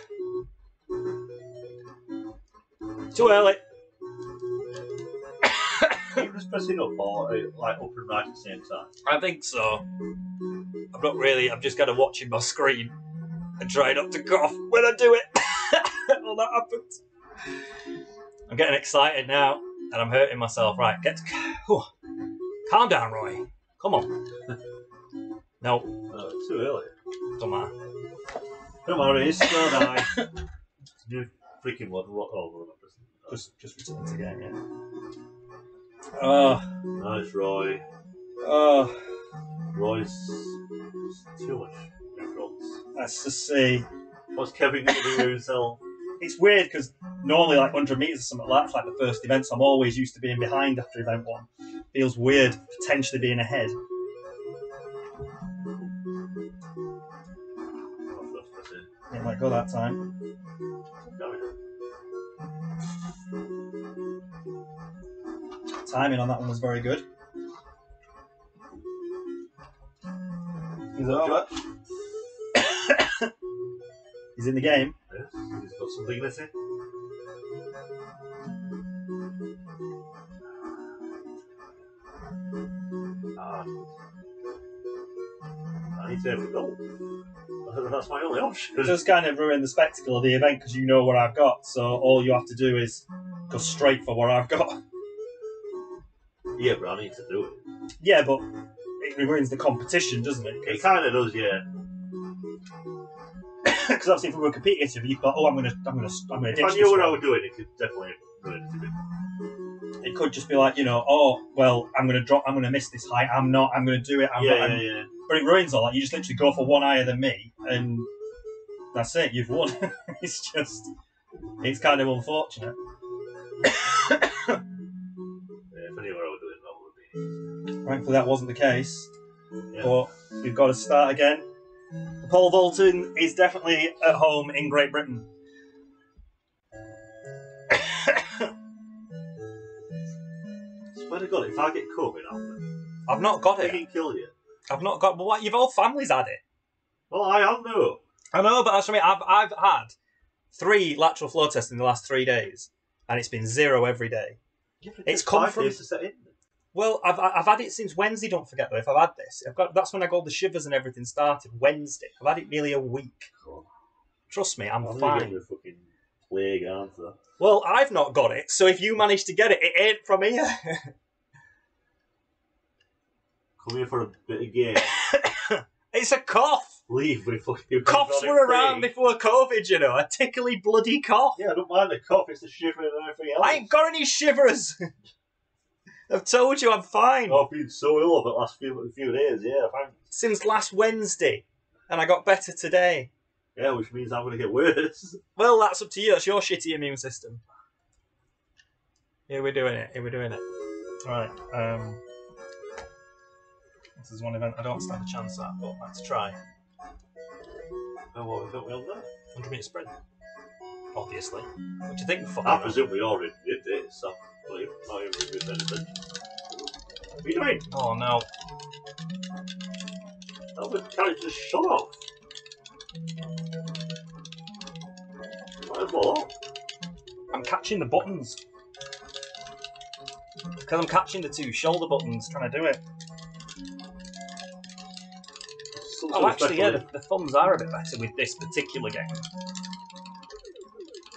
Too early. You're just pressing up or like up and right at the same time. I think so. I'm not really. I'm just kind of watching my screen and trying not to cough when I do it. All that happens. I'm getting excited now, and I'm hurting myself. Right, calm down, Roy. Come on. No, It's too early. don't matter. Don't worry, it's still die. You freaking what? Oh, Just return to the game, yeah. Oh, nice, Roy. oh. Roy's too much influence. Let's just see. What's Kevin going to do with himself? It's weird because normally like 100 metres or something like that's like the first event, so I'm always used to being behind after event 1. Feels weird potentially being ahead. Didn't let go that time. Timing on that one was very good. He's over. He's in the game. Yes, he's got some dignity. I need to have a goal. That's my only option. It does kind of ruin the spectacle of the event because you know what I've got, so all you have to do is go straight for what I've got. Yeah, but I need to do it. Yeah, but it ruins the competition, doesn't it? It kind of does, yeah. Because obviously, if we were competitive, you thought, "Oh, I'm gonna If ditch I knew this what I one." was doing, it could definitely ruin it. It could just be like, "Oh, well, I'm gonna miss this height. I'm not. I'm gonna do it. Yeah. But it ruins all that. You just literally go for one higher than me, and that's it. You've won. It's kind of unfortunate. Yeah, if I knew what I was doing, that would be. Thankfully, that wasn't the case. Yeah. But we've got to start again. The pole vaulting is definitely at home in Great Britain. Swear to God, if I get COVID, I've not got I it. can kill you. I've not got. But what? You've all families had it. Well, I have no. I know, but that's what I mean. I've had 3 lateral flow tests in the last 3 days, and it's been 0 every day. It's come from. To set in. Well, I've had it since Wednesday. Don't forget though. If I've had this, that's when I got all the shivers and everything started. Wednesday. I've had it nearly a week. Trust me, I'm fine. The fucking plague answer. Well, I've not got it, so if you manage to get it, it ain't from here. Come here for a bit of game. It's a cough. Leave with fucking. Coughs were around before COVID, you know. A tickly bloody cough. Yeah, I don't mind the cough. It's the shivering and everything else. I ain't got any shivers. I've told you I'm fine. I've been so ill over the last few days. Yeah, fine. Since last Wednesday, and I got better today. Yeah, which means I'm going to get worse. Well, that's up to you. That's your shitty immune system. Here we're doing it. Right. This is one event I don't stand a chance at, but let's try. Oh, what have we on there? 100 metre sprint. Obviously. What do you think? I presume we already did it, so not even with anything. What are you doing? Oh no. That was character shut off. Might as well. I'm catching the buttons. Because I'm catching the 2 shoulder buttons trying to do it. Oh, actually, yeah, the thumbs are a bit better with this particular game.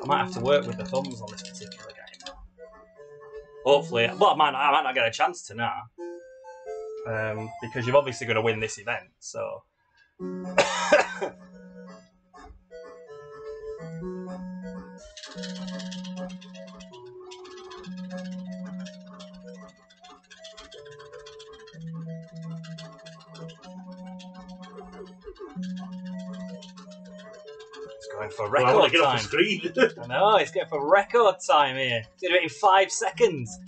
I might have to work with the thumbs on this particular game. Hopefully, well, I might not get a chance to now. Because you've obviously got to win this event, so... It's going for record I want to get time. off the screen. I know, it's going for record time here. It's going to do it in 5 seconds.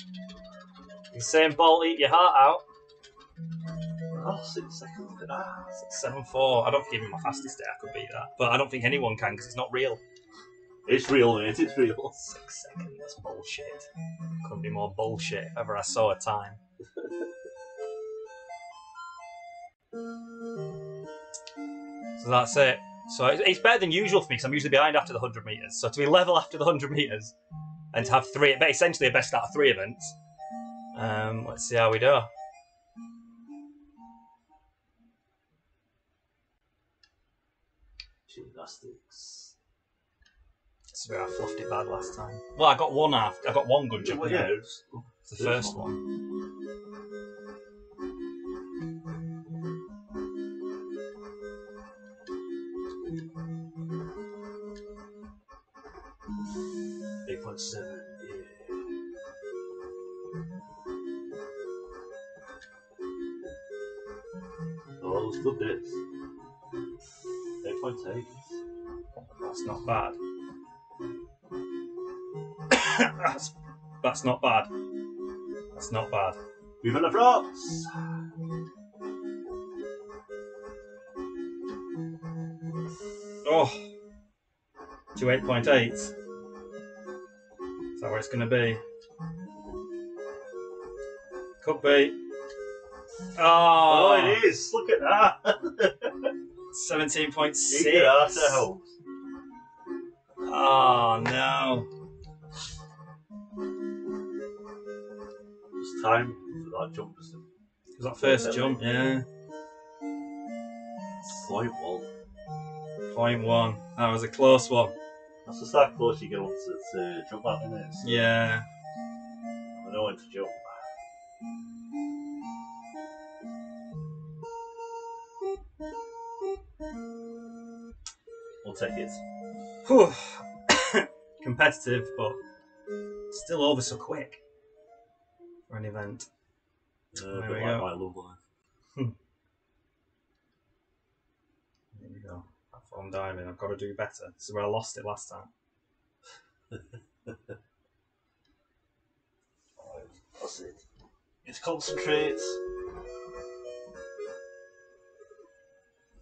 Usain Bolt, eat your heart out. Oh, 6 seconds. 7.4. I don't think even my fastest day I could beat that. But I don't think anyone can because it's not real. It's real, mate. It's real. 6 seconds. That's bullshit. Couldn't be more bullshit if ever I saw a time. So that's it. So it's better than usual for me because I'm usually behind after the 100 metres. So to be level after the 100 metres and to have 3, but essentially a best out of 3 events. Let's see how we do. Gymnastics. So I fluffed it bad last time. Well, I got one after. I got one good jump. Well, yeah, It's the first one. 8.7, yeah. Oh, those good bits. 28.8. That's not bad. That's not bad. That's not bad. Vive la France! Oh, to 8.8. Is that where it's going to be? Could be. Oh, Oh, it is! Look at that! 17.6. Get ourselves. Oh, no. It's time for that jump. Was that first jump? Yeah. 0.1. 0.1. That was a close one. That's just how close you get up to jump out, isn't it? Yeah. I know when to jump. We'll take it. Whew. Competitive, but still over so quick for an event. A There bit we like go. my love life. There we go. Platform diving. I've got to do better. This is where I lost it last time. That's it. Just concentrate.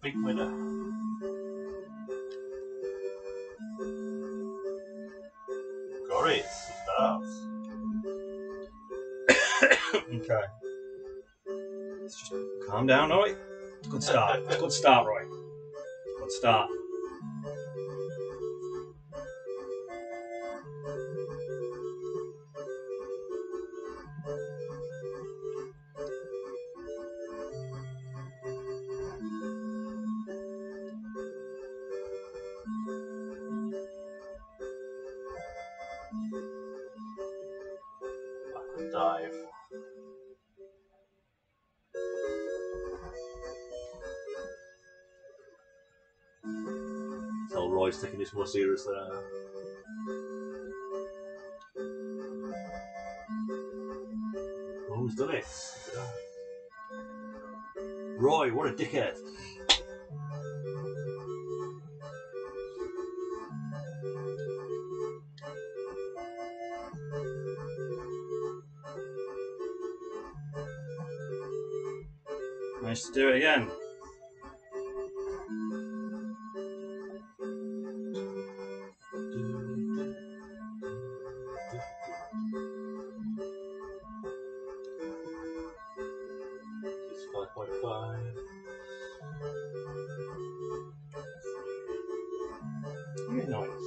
Big winner. Got it. Start. Okay. Let's just calm down, Roy. Good start. Good start, Roy. Good start. Backward dive. Tell Roy's taking this more seriously now. Oh, he's done it. Roy, what a dickhead. Managed to do it again. It's 5.5. You annoying.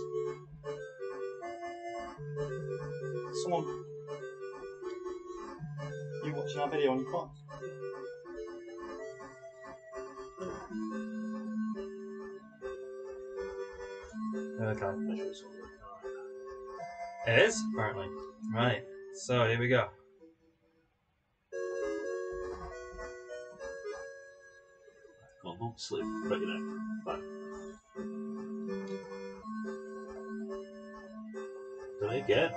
Someone. You watching our video on your phone? Okay. It is, apparently. Right. So here we go. Go on, don't sleep. Break your neck. Fine. Done it again.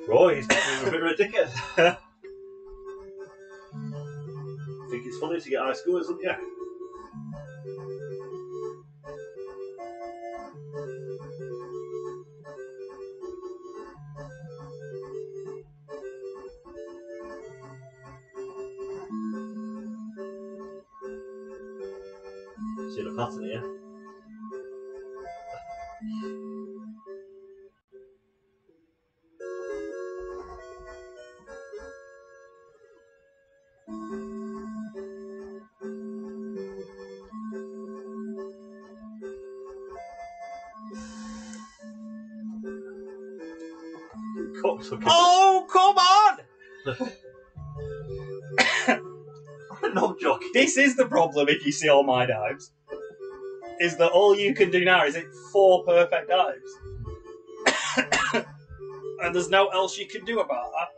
Roy, he's getting a bit of a dickhead. Think it's funny to get high scores, don't you? See the pattern here. Cocksucker. Oh, come on! No joking. This is the problem if you see all my dives. Is that all you can do now is hit 4 perfect dives. And there's no else you can do about that.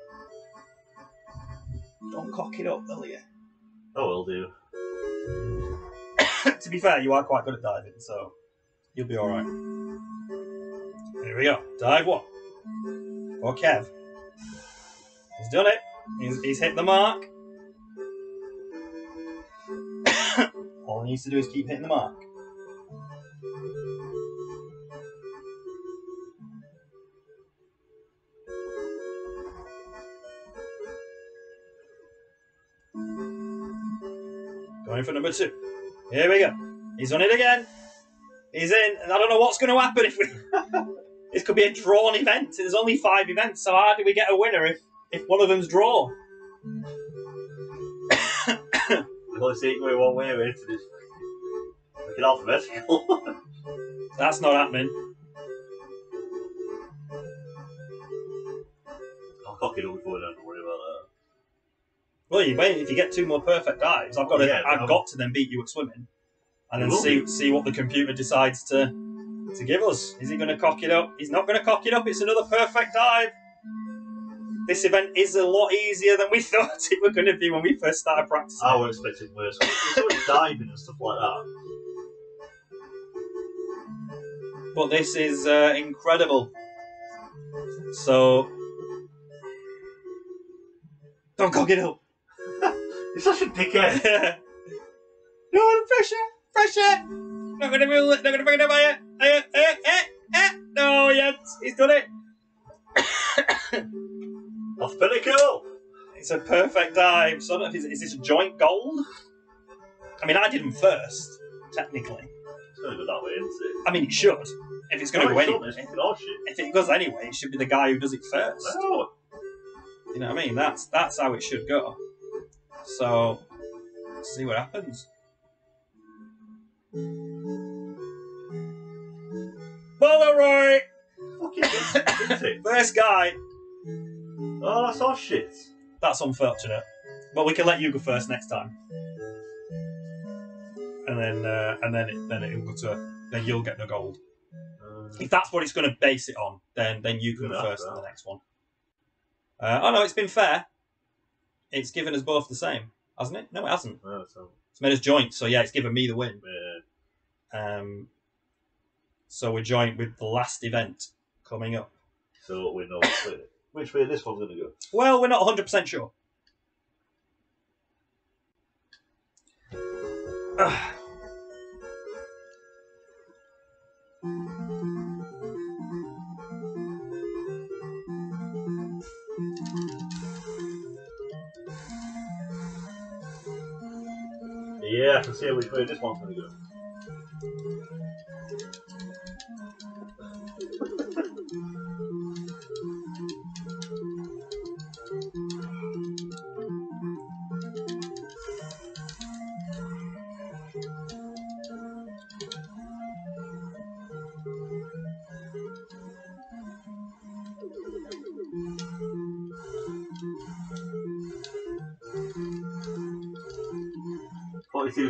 Don't cock it up, will you? Oh, will do. To be fair, you are quite good at diving, so you'll be alright. Here we go. Dive 1. For Kev. He's done it. He's hit the mark. he needs to do is keep hitting the mark. Going for number 2. Here we go. He's on it again. He's in, and I don't know what's going to happen if we. This could be a drawn event. There's only 5 events, so how do we get a winner if one of them's drawn? We've only seen it going one way into this fucking alphabetical. That's not happening. I'll cock it up before then, don't worry about that. Well, if you get 2 more perfect dives, I've got to then beat you at swimming, and then see what the computer decides to give us. Is he going to cock it up? He's not going to cock it up. It's another perfect dive. This event is a lot easier than we thought it was going to be when we first started practicing. I was expecting worse. There's so much diving and stuff like that. But this is incredible. So don't cock it up. You're such a dickhead. No, pressure. Not going to rule it. Not going to bring it up. No, he's done it. Off pinnacle. It's a perfect dive. So is this a joint gold? I mean, I did him first, technically. It's going to go that way, isn't it? I mean, it should. If it's going to go anyway. If it goes anyway, it should be the guy who does it first. No. You know what I mean? That's how it should go. So, let's see what happens. Polaroid! Fucking isn't it? First guy. Oh, that's all shit. That's unfortunate. But we can let you go first next time. And then it'll go to. Then you'll get the gold. If that's what it's going to base it on, then you can go first in the next one. Oh no, it's been fair. It's given us both the same, hasn't it? No, it hasn't. No, it's made us joint, so yeah, it's given me the win. Yeah. So we're joint with the last event coming up. So we know which way this one's going to go. Well, we're not 100% sure. Yeah, I can see which way this one's going to go.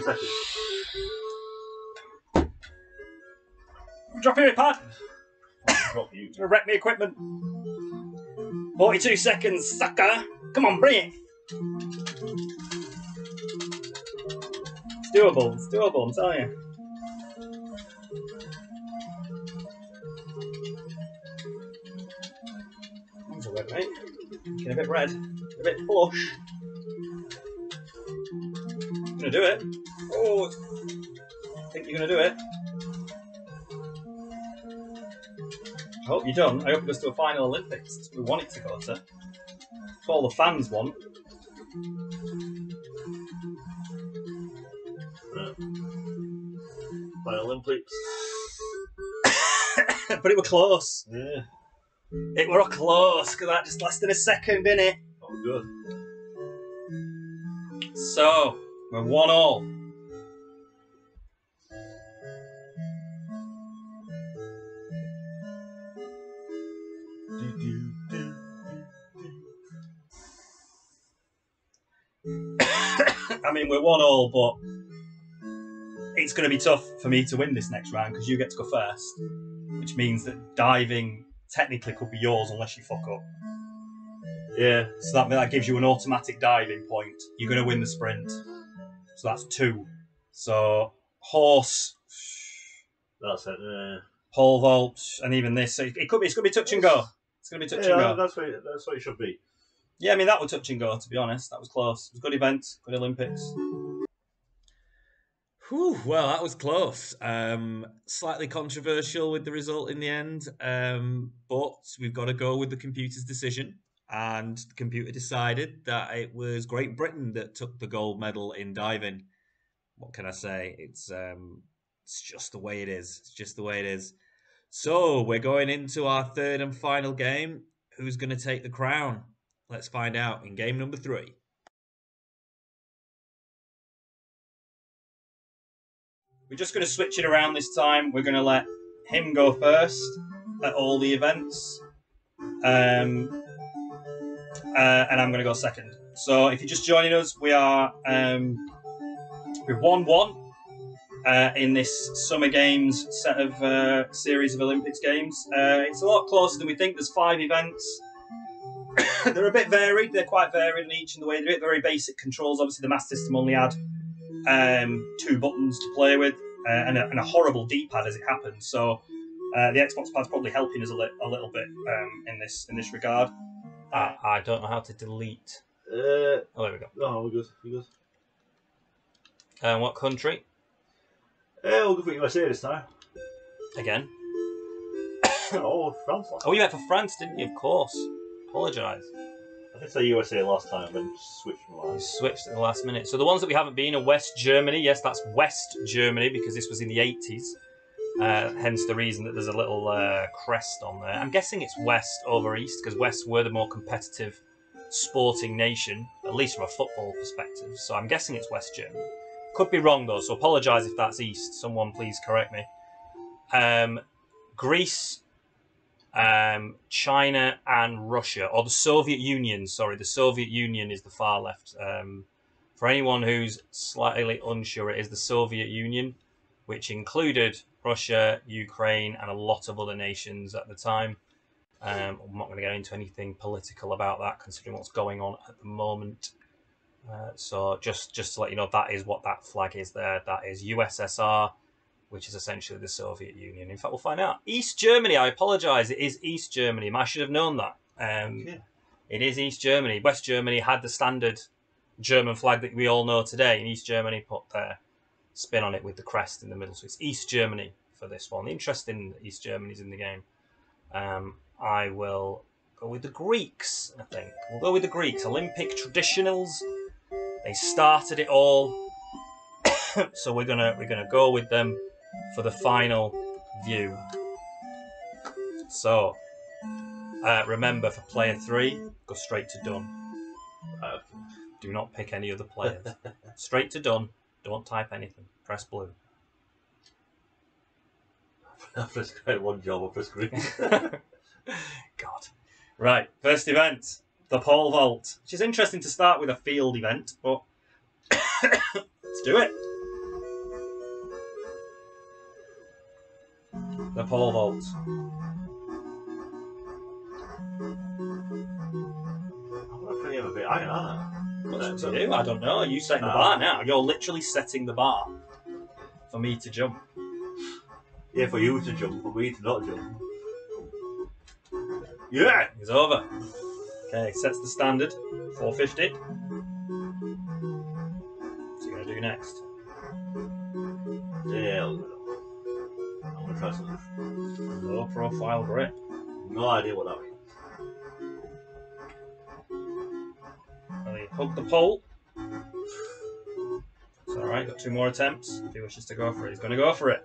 Seconds. Drop your pad. Drop you. Wreck me equipment. 42 seconds, sucker. Come on, bring it. It's doable. It's doable, I'm telling you. That's a red, mate. Looking a bit red. A bit flush. Gonna do it. Oh, I think you're gonna do it. I hope you're done. I hope it goes to a final Olympics. We want it to go to. That's what all the fans want. Final Olympics. But it were close. Yeah. It were close because that just lasted a second, didn't it? That was good. So we're 1-1. I mean, we're 1-1, but it's going to be tough for me to win this next round because you get to go first, which means that diving technically could be yours unless you fuck up. Yeah. So that gives you an automatic diving point. You're going to win the sprint. So that's 2. So horse. That's it. Yeah. Pole vault, and even this. So it's going to be touch and go. It's going to be touch and go. That's what it should be. Yeah, I mean, that was touch and go, to be honest. That was close. It was a good event, good Olympics. Whew, well, that was close. Slightly controversial with the result in the end, but we've got to go with the computer's decision. And the computer decided that it was Great Britain that took the gold medal in diving. What can I say? It's just the way it is. It's just the way it is. So we're going into our third and final game. Who's going to take the crown? Let's find out in game number 3. We're just going to switch it around this time. We're going to let him go first at all the events. And I'm going to go second. So if you're just joining us, we are we've 1-1 in this Summer Games set of series of Olympics games. It's a lot closer than we think. There's 5 events. They're a bit varied. They're quite varied in each in the way they do it. Very basic controls. Obviously, the Master System only had 2 buttons to play with and a horrible D-pad as it happens. So the Xbox pad's probably helping us a little bit in this regard. I don't know how to delete. Oh, there we go. No, we're good. We're good. What country? We'll go for USA this time. Again? Oh, France. Oh, you went for France, didn't you? Of course. Apologise. I did say USA last time, then switched my You mind. switched at the last minute. So the ones that we haven't been are West Germany. Yes, that's West Germany because this was in the 80s. Hence the reason that there's a little crest on there. I'm guessing it's West over East because West were the more competitive sporting nation, at least from a football perspective. So I'm guessing it's West Germany. Could be wrong though, so apologise if that's East. Someone please correct me. Greece, China and Russia, or the Soviet Union. Sorry, the Soviet Union is the far left. For anyone who's slightly unsure, it is the Soviet Union, which included Russia, Ukraine, and a lot of other nations at the time. I'm not going to get into anything political about that, considering what's going on at the moment. So just to let you know, that is what that flag is there. That is USSR, which is essentially the Soviet Union. In fact, we'll find out. East Germany, I apologise, it is East Germany. I should have known that. It is East Germany. West Germany had the standard German flag that we all know today, and East Germany put their spin on it with the crest in the middle. So it's East Germany for this one. Interesting that East Germany's in the game. I will go with the Greeks, I think. We'll go with the Greeks. Olympic traditionals. They started it all. So we're gonna go with them for the final view. So remember, for player 3, go straight to done. Do not pick any other players. Straight to done. Don't type anything. Press blue. I press great one job, I press green. God. Right, first event, the pole vault. Which is interesting to start with a field event, but let's do it. The pole vault. I'm going to play him a bit iron, aren't I? What's to do? I don't know. You setting the bar now. You're literally setting the bar for me to jump. Yeah, for you to jump, for me to not jump. Yeah! It's over. Okay, sets the standard. 450. What's he going to do next? Yeah, I'm going to try something. Low profile grip. No idea what that means. Well, he hooked the pole. It's alright, got 2 more attempts. If he wishes to go for it, he's going to go for it.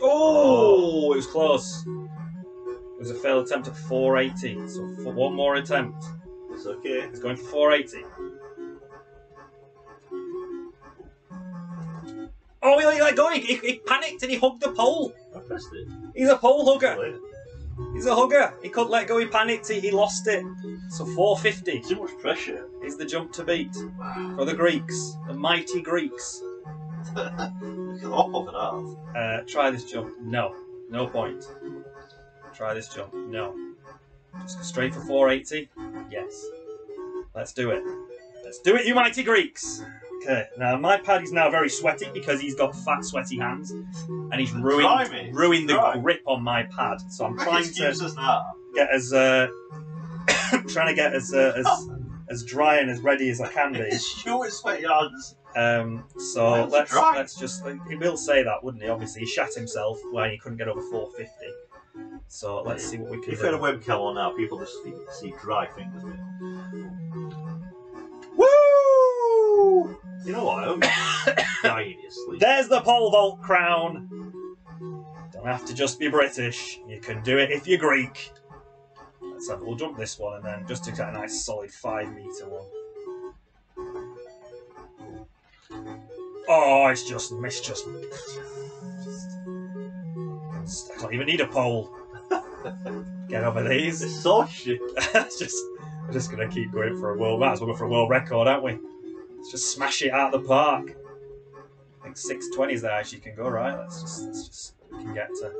Oh, it was close. It was a failed attempt at 480. So for 1 more attempt. It's okay. He's going for 480. Oh, he let go. He panicked and he hugged the pole. I pressed it. He's a pole hugger. Later. He's a hugger. He couldn't let go. He panicked. He lost it. So 450 Too much pressure. is the jump to beat for the Greeks, the mighty Greeks. Awful for that. Try this jump. No. No point. Try this jump. No. Just go straight for 480. Yes. Let's do it. Let's do it, you mighty Greeks. Okay. Now, my pad is now very sweaty because he's got fat, sweaty hands. And he's ruined the grip on my pad. So I'm trying to get as... trying to get as as dry and as ready as I can be. Shoot with sweaty hands. So let's just. He will say that, wouldn't he? Obviously, he shat himself when he couldn't get over 450. So let's see what we can do. If you had a webcam on now, people just see dry fingers. Woo! You know what? I'm dying in your sleep. There's the pole vault crown. Don't have to just be British. You can do it if you're Greek. We'll jump this one and then just to get a nice solid 5 meter one. Oh, it's just I don't even need a pole. Get over these. It's so shit. We're just gonna keep going for a world. Might as well go for a world record, aren't we? Let's just smash it out of the park. I think 620 is there as you can go, right? Let's just we can get to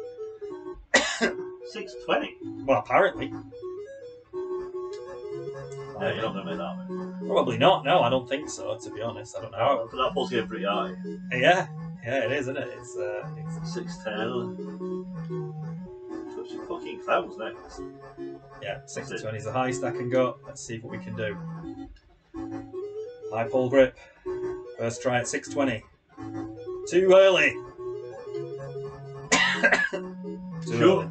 620. well, apparently. Yeah, you're not gonna make that one. Probably not. No, I don't think so. To be honest, I don't know. Because that pulls getting pretty high. Yeah, it is, isn't it? It's 610. Touching fucking clouds next. yeah, 620 is the highest I can go. Let's see what we can do. High pull grip. First try at 620. Too early. Too early.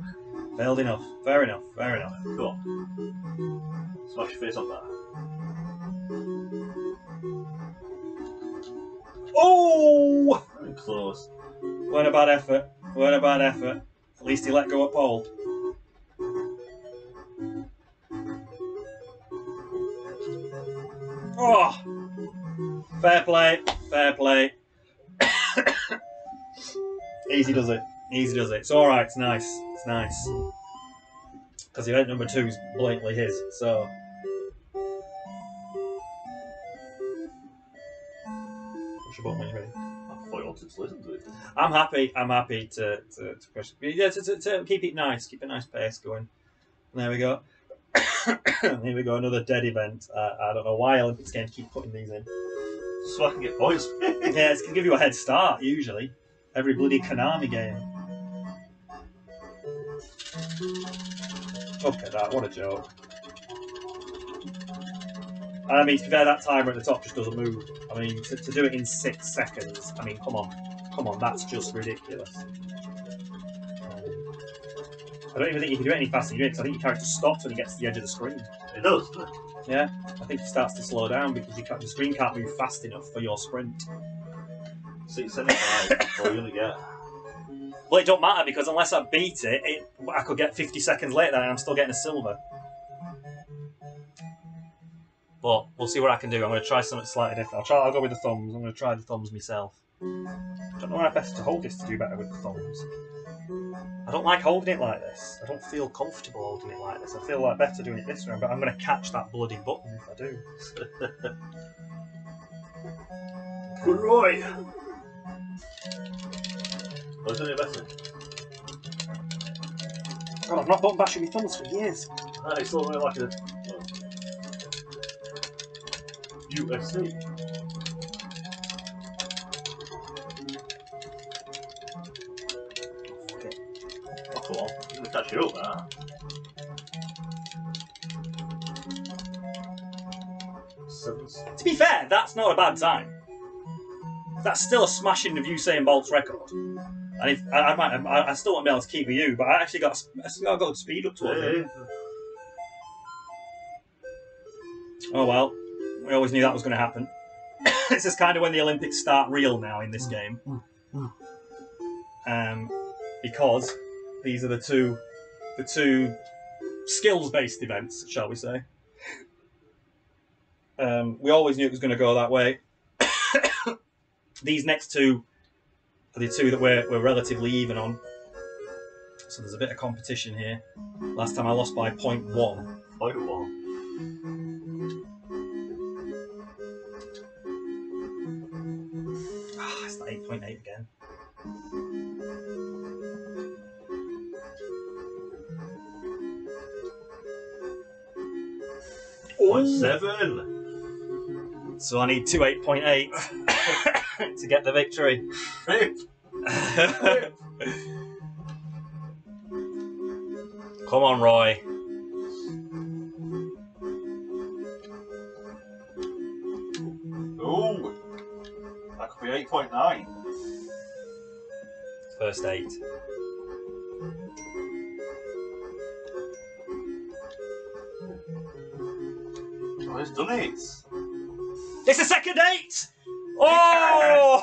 Failed enough. Fair enough. Fair enough. Go on. Smash your face on that. Oh! Very close. Weren't a bad effort. Weren't a bad effort. At least he let go of pole. Oh! Fair play. Fair play. Easy does it. Easy does it. It's alright. It's nice. It's nice. Because event number 2 is blatantly his, so. Push your button when you're ready. I thought you wanted to listen to it. I'm happy to push. Yeah, to keep it nice, keep a nice pace going. And there we go. Here we go, another dead event. I don't know why Olympics games keep putting these in. So I can get points. Yeah, it's gonna give you a head start usually. Every bloody Konami game. Look at that, what a joke. And I mean, to be fair, that timer at the top just doesn't move. I mean, to do it in 6 seconds, I mean, come on, that's just ridiculous. I don't even think you can do it any faster than you do it, because I think your character stops when he gets to the edge of the screen. It does, doesn't it? Yeah, I think it starts to slow down because the screen can't move fast enough for your sprint. 675, that's all you're going to get. Well, it don't matter because unless I beat it, I could get 50 seconds later and I'm still getting a silver. But we'll see what I can do. I'm going to try something slightly different. I'll go with the thumbs. I'm going to try the thumbs myself. I don't know how best to hold this to do better with the thumbs. I don't like holding it like this. I don't feel comfortable holding it like this. I feel like better doing it this way, but I'm going to catch that bloody button if I do. Good Roy! What's doing it better? God, I've not button bashing my thumbs for years. It's all like a UFC. Oh, come on. I'm going to catch you up now. To be fair, that's not a bad time. That's still a smashing of Usain Bolt's record. And if I still won't be able to keep with you, but I still got good speed up towards it. Oh well, we always knew that was going to happen. This is kind of when the Olympics start real now in this game, because these are the two skills-based events, shall we say? We always knew it was going to go that way. These next two are the two that we're relatively even on. So there's a bit of competition here. Last time I lost by 0.1. 0.1. Ah, it's that 8.8 again. Oh, 7. So I need two 8.8 to get the victory. Come on, Roy. 28.9. First 8. Oh, it's done it. It's the second 8! Oh!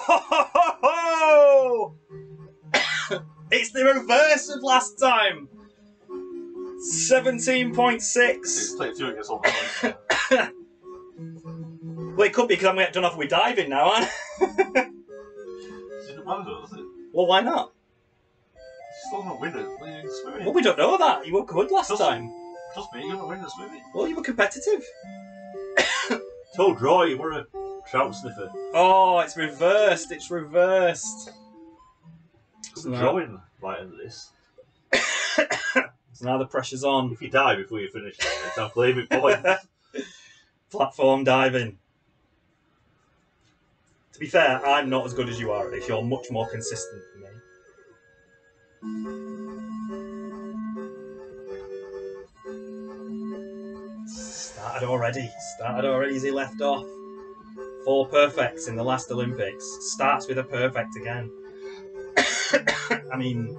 It's the reverse of last time. 17.6. It's take 2 against all the Well, it could be because I'm getting done off with diving now, aren't I? It doesn't matter, does it? Well, why not? You're still going to win it. You're swimming. Well, we don't know that. You were good last time. Trust me, you're going to win the swimming. Well, you were competitive. Till draw, you were a trout sniffer. Oh, it's reversed. It's reversed. So drawing right into this. So now the pressure's on. If you die before you finish it, I'll claim it points. Platform diving. To be fair, I'm not as good as you are at this. You're much more consistent than me. Started already. Started already as he left off. 4 perfects in the last Olympics. Starts with a perfect again. I mean,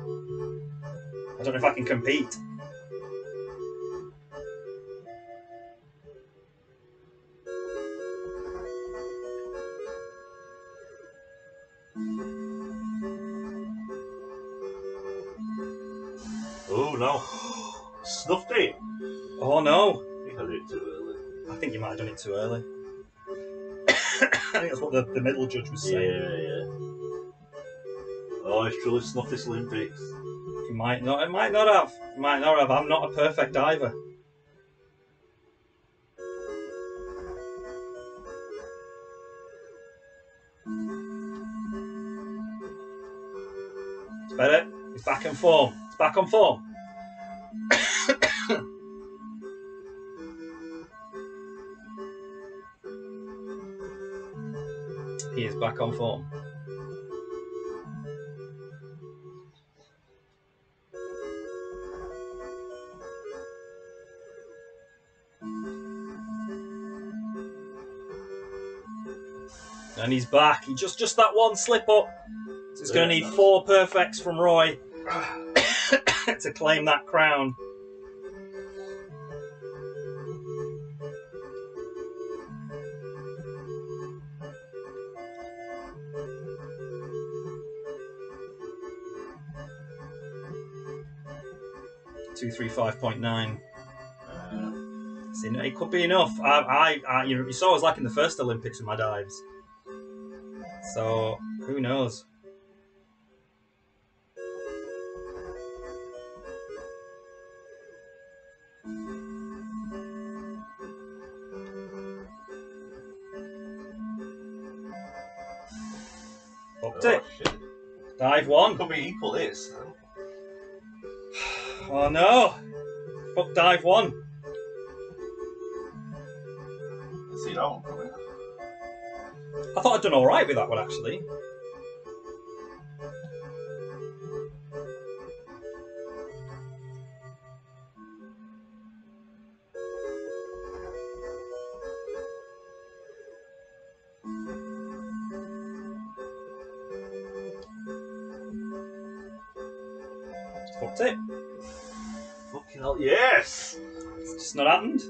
I don't know if I can compete. Oh no. Snuffed it. Oh no. I think I did it too early. I think you might have done it too early. I think that's what the middle judge was saying. Yeah. Oh, he's truly snuffed this Olympics. He might not. It might not have. He might not have. I'm not a perfect diver. It's better. He's back in form. It's back on form. He is back on form. And he's back. He just that one slip up. So he's going to need 4 perfects from Roy to claim that crown. $235.9. See, it could be enough. You saw I was like in the first Olympics with my dives. So who knows? Upped it. Shit. Dive 1. Could be equal this. Oh no! Fuck dive 1. Let's see that one coming. I thought I'd done alright with that one actually. Fucked it. Fucking hell, yes! It's just not happened.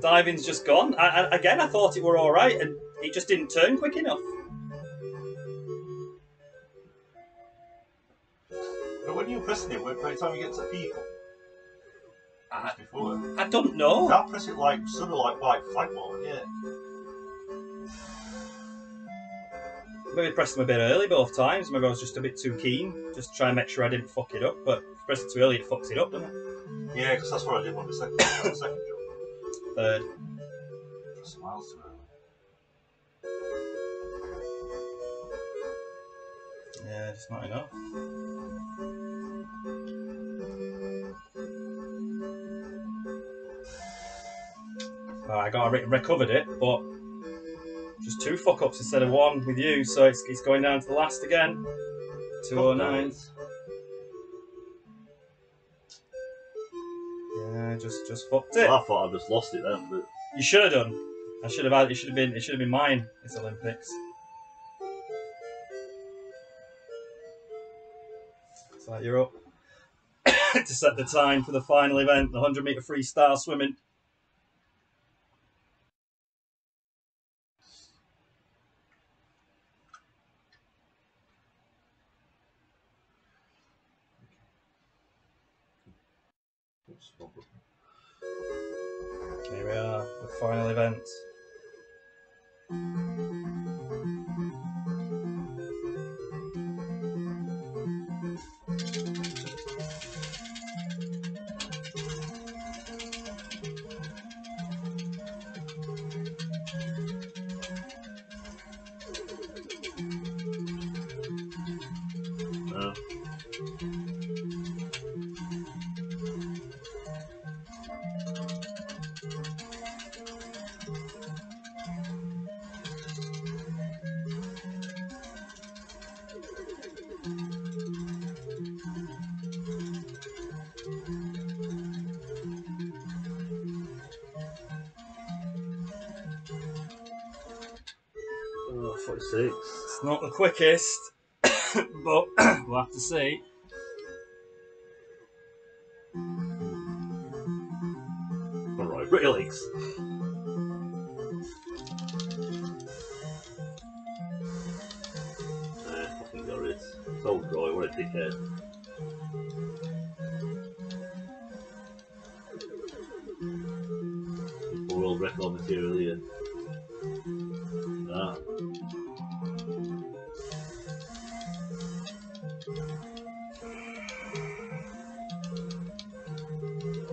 Diving's just gone. Again, I thought it were alright and it just didn't turn quick enough. But when you're pressing it, by the time you get to people, before, I don't know. I'll press it like sort of like white flag mode, yeah. Maybe pressed them a bit early both times. Maybe I was just a bit too keen, just to try and make sure I didn't fuck it up. But if you press it too early, it fucks it up, doesn't it? Yeah, because that's what I did on the second jump. Third. Press miles too early. Yeah, just not enough. I recovered it, but just 2 fuck ups instead of 1 with you, so it's going down to the last again. 209. Yeah, just fucked it. Well, I thought I just lost it then, but You should have done. It should have been mine. This Olympics. Looks like you're up to set the time for the final event, the 100-meter freestyle swimming. Here we are, the final event. Oh, 46. It's not the quickest, but we'll have to see. Alright, pretty legs. Fucking got it. So dry, what a dickhead. World record material here. Ah.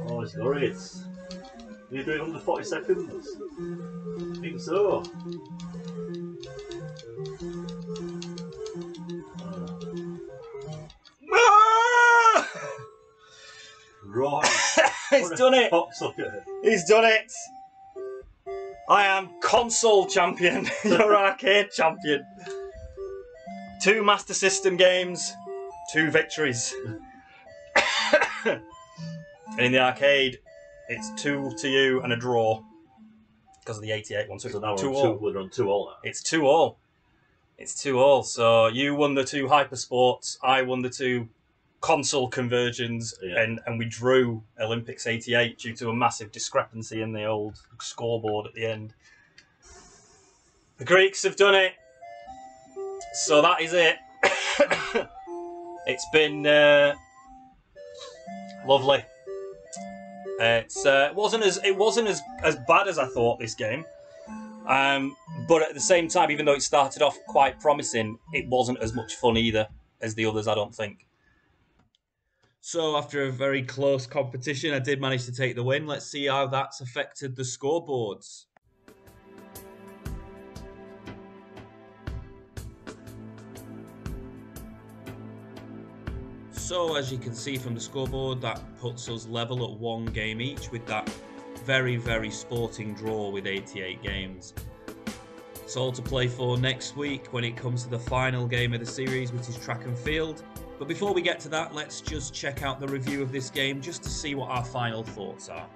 Oh, it's glorious. Can you do it under 40 seconds? I think so. Right. He's done it. Cocksucker. He's done it. I am console champion. You're arcade champion. 2 Master System games, 2 victories. And in the arcade, it's 2 to you and a draw because of the 88 one. So now it's we're on 2-all now. It's 2-all. It's 2-all. So you won the 2 Hypersports. I won the 2 console conversions, and we drew Olympics 88 due to a massive discrepancy in the old scoreboard at the end. The Greeks have done it. So that is it. It's been lovely. It wasn't as bad as I thought, this game. But at the same time, even though it started off quite promising, it wasn't as much fun either as the others, I don't think. So after a very close competition, I did manage to take the win. Let's see how that's affected the scoreboards. So as you can see from the scoreboard, that puts us level at 1 game each with that very, very sporting draw with 88 games. It's all to play for next week when it comes to the final game of the series, which is track and field. But before we get to that, let's just check out the review of this game just to see what our final thoughts are.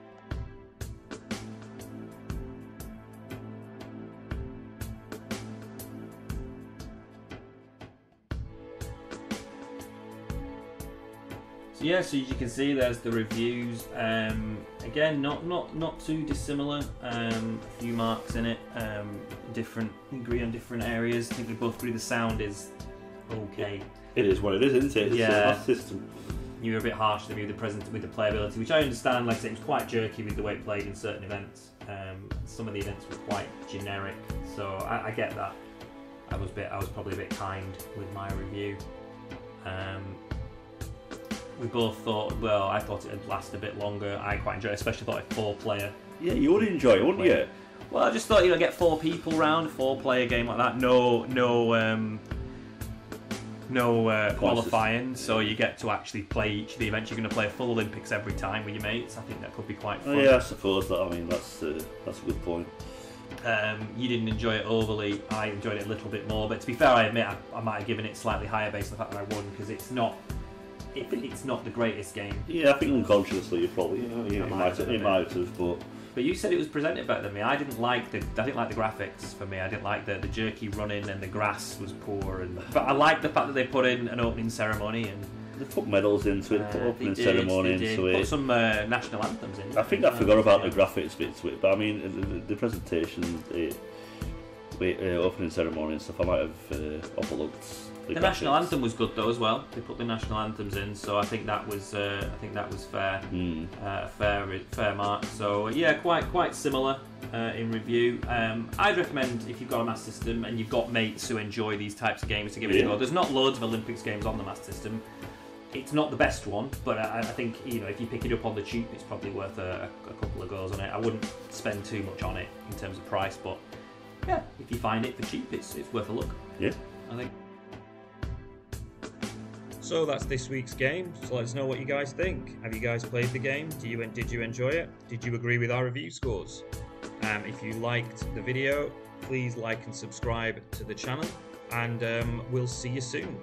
So yeah, so as you can see, there's the reviews. Again, not too dissimilar. A few marks in it. Agree on different areas. I think we both agree the sound is okay. It is what it is, isn't it? It's yeah. a Master System. You were a bit harsh to me with the playability, which I understand. Like I said, it was quite jerky with the way it played in certain events. Some of the events were quite generic, so I get that. I was probably a bit kind with my review. We both thought, well, I thought it'd last a bit longer. I quite enjoyed it, especially thought a 4-player. Yeah, you would enjoy it, wouldn't you? Well, I just thought, get 4 people round, a 4-player game like that. No qualifying, so you get to actually play each of the events. You're going to play a full Olympics every time with your mates. I think that could be quite fun. Oh, yeah, I suppose that. I mean, that's a good point. You didn't enjoy it overly. I enjoyed it a little bit more, but to be fair, I admit I might have given it slightly higher based on the fact that I won, because it's not the greatest game. Yeah, I think unconsciously you probably it might have, But you said it was presented better than me. I didn't like the graphics for me. I didn't like the jerky running, and the grass was poor. But I liked the fact that they put in an opening ceremony, and They put medals into it, put opening ceremony into it. Put some national anthems in. I think I forgot about the graphics bit to it, but I mean the presentation, opening ceremony and stuff, I might have overlooked. The national anthem was good though as well. They put the national anthems in, so I think that was fair, fair mark. So yeah, quite similar in review. I'd recommend if you've got a Master System and you've got mates who enjoy these types of games to give it a go. There's not loads of Olympics games on the Master System. It's not the best one, but I think if you pick it up on the cheap, it's probably worth a couple of goes on it. I wouldn't spend too much on it in terms of price, but yeah, if you find it for cheap, it's worth a look. Yeah, I think. So that's this week's game. So let us know what you guys think. Have you guys played the game? Did you enjoy it? Did you agree with our review scores? If you liked the video, please like and subscribe to the channel, and we'll see you soon.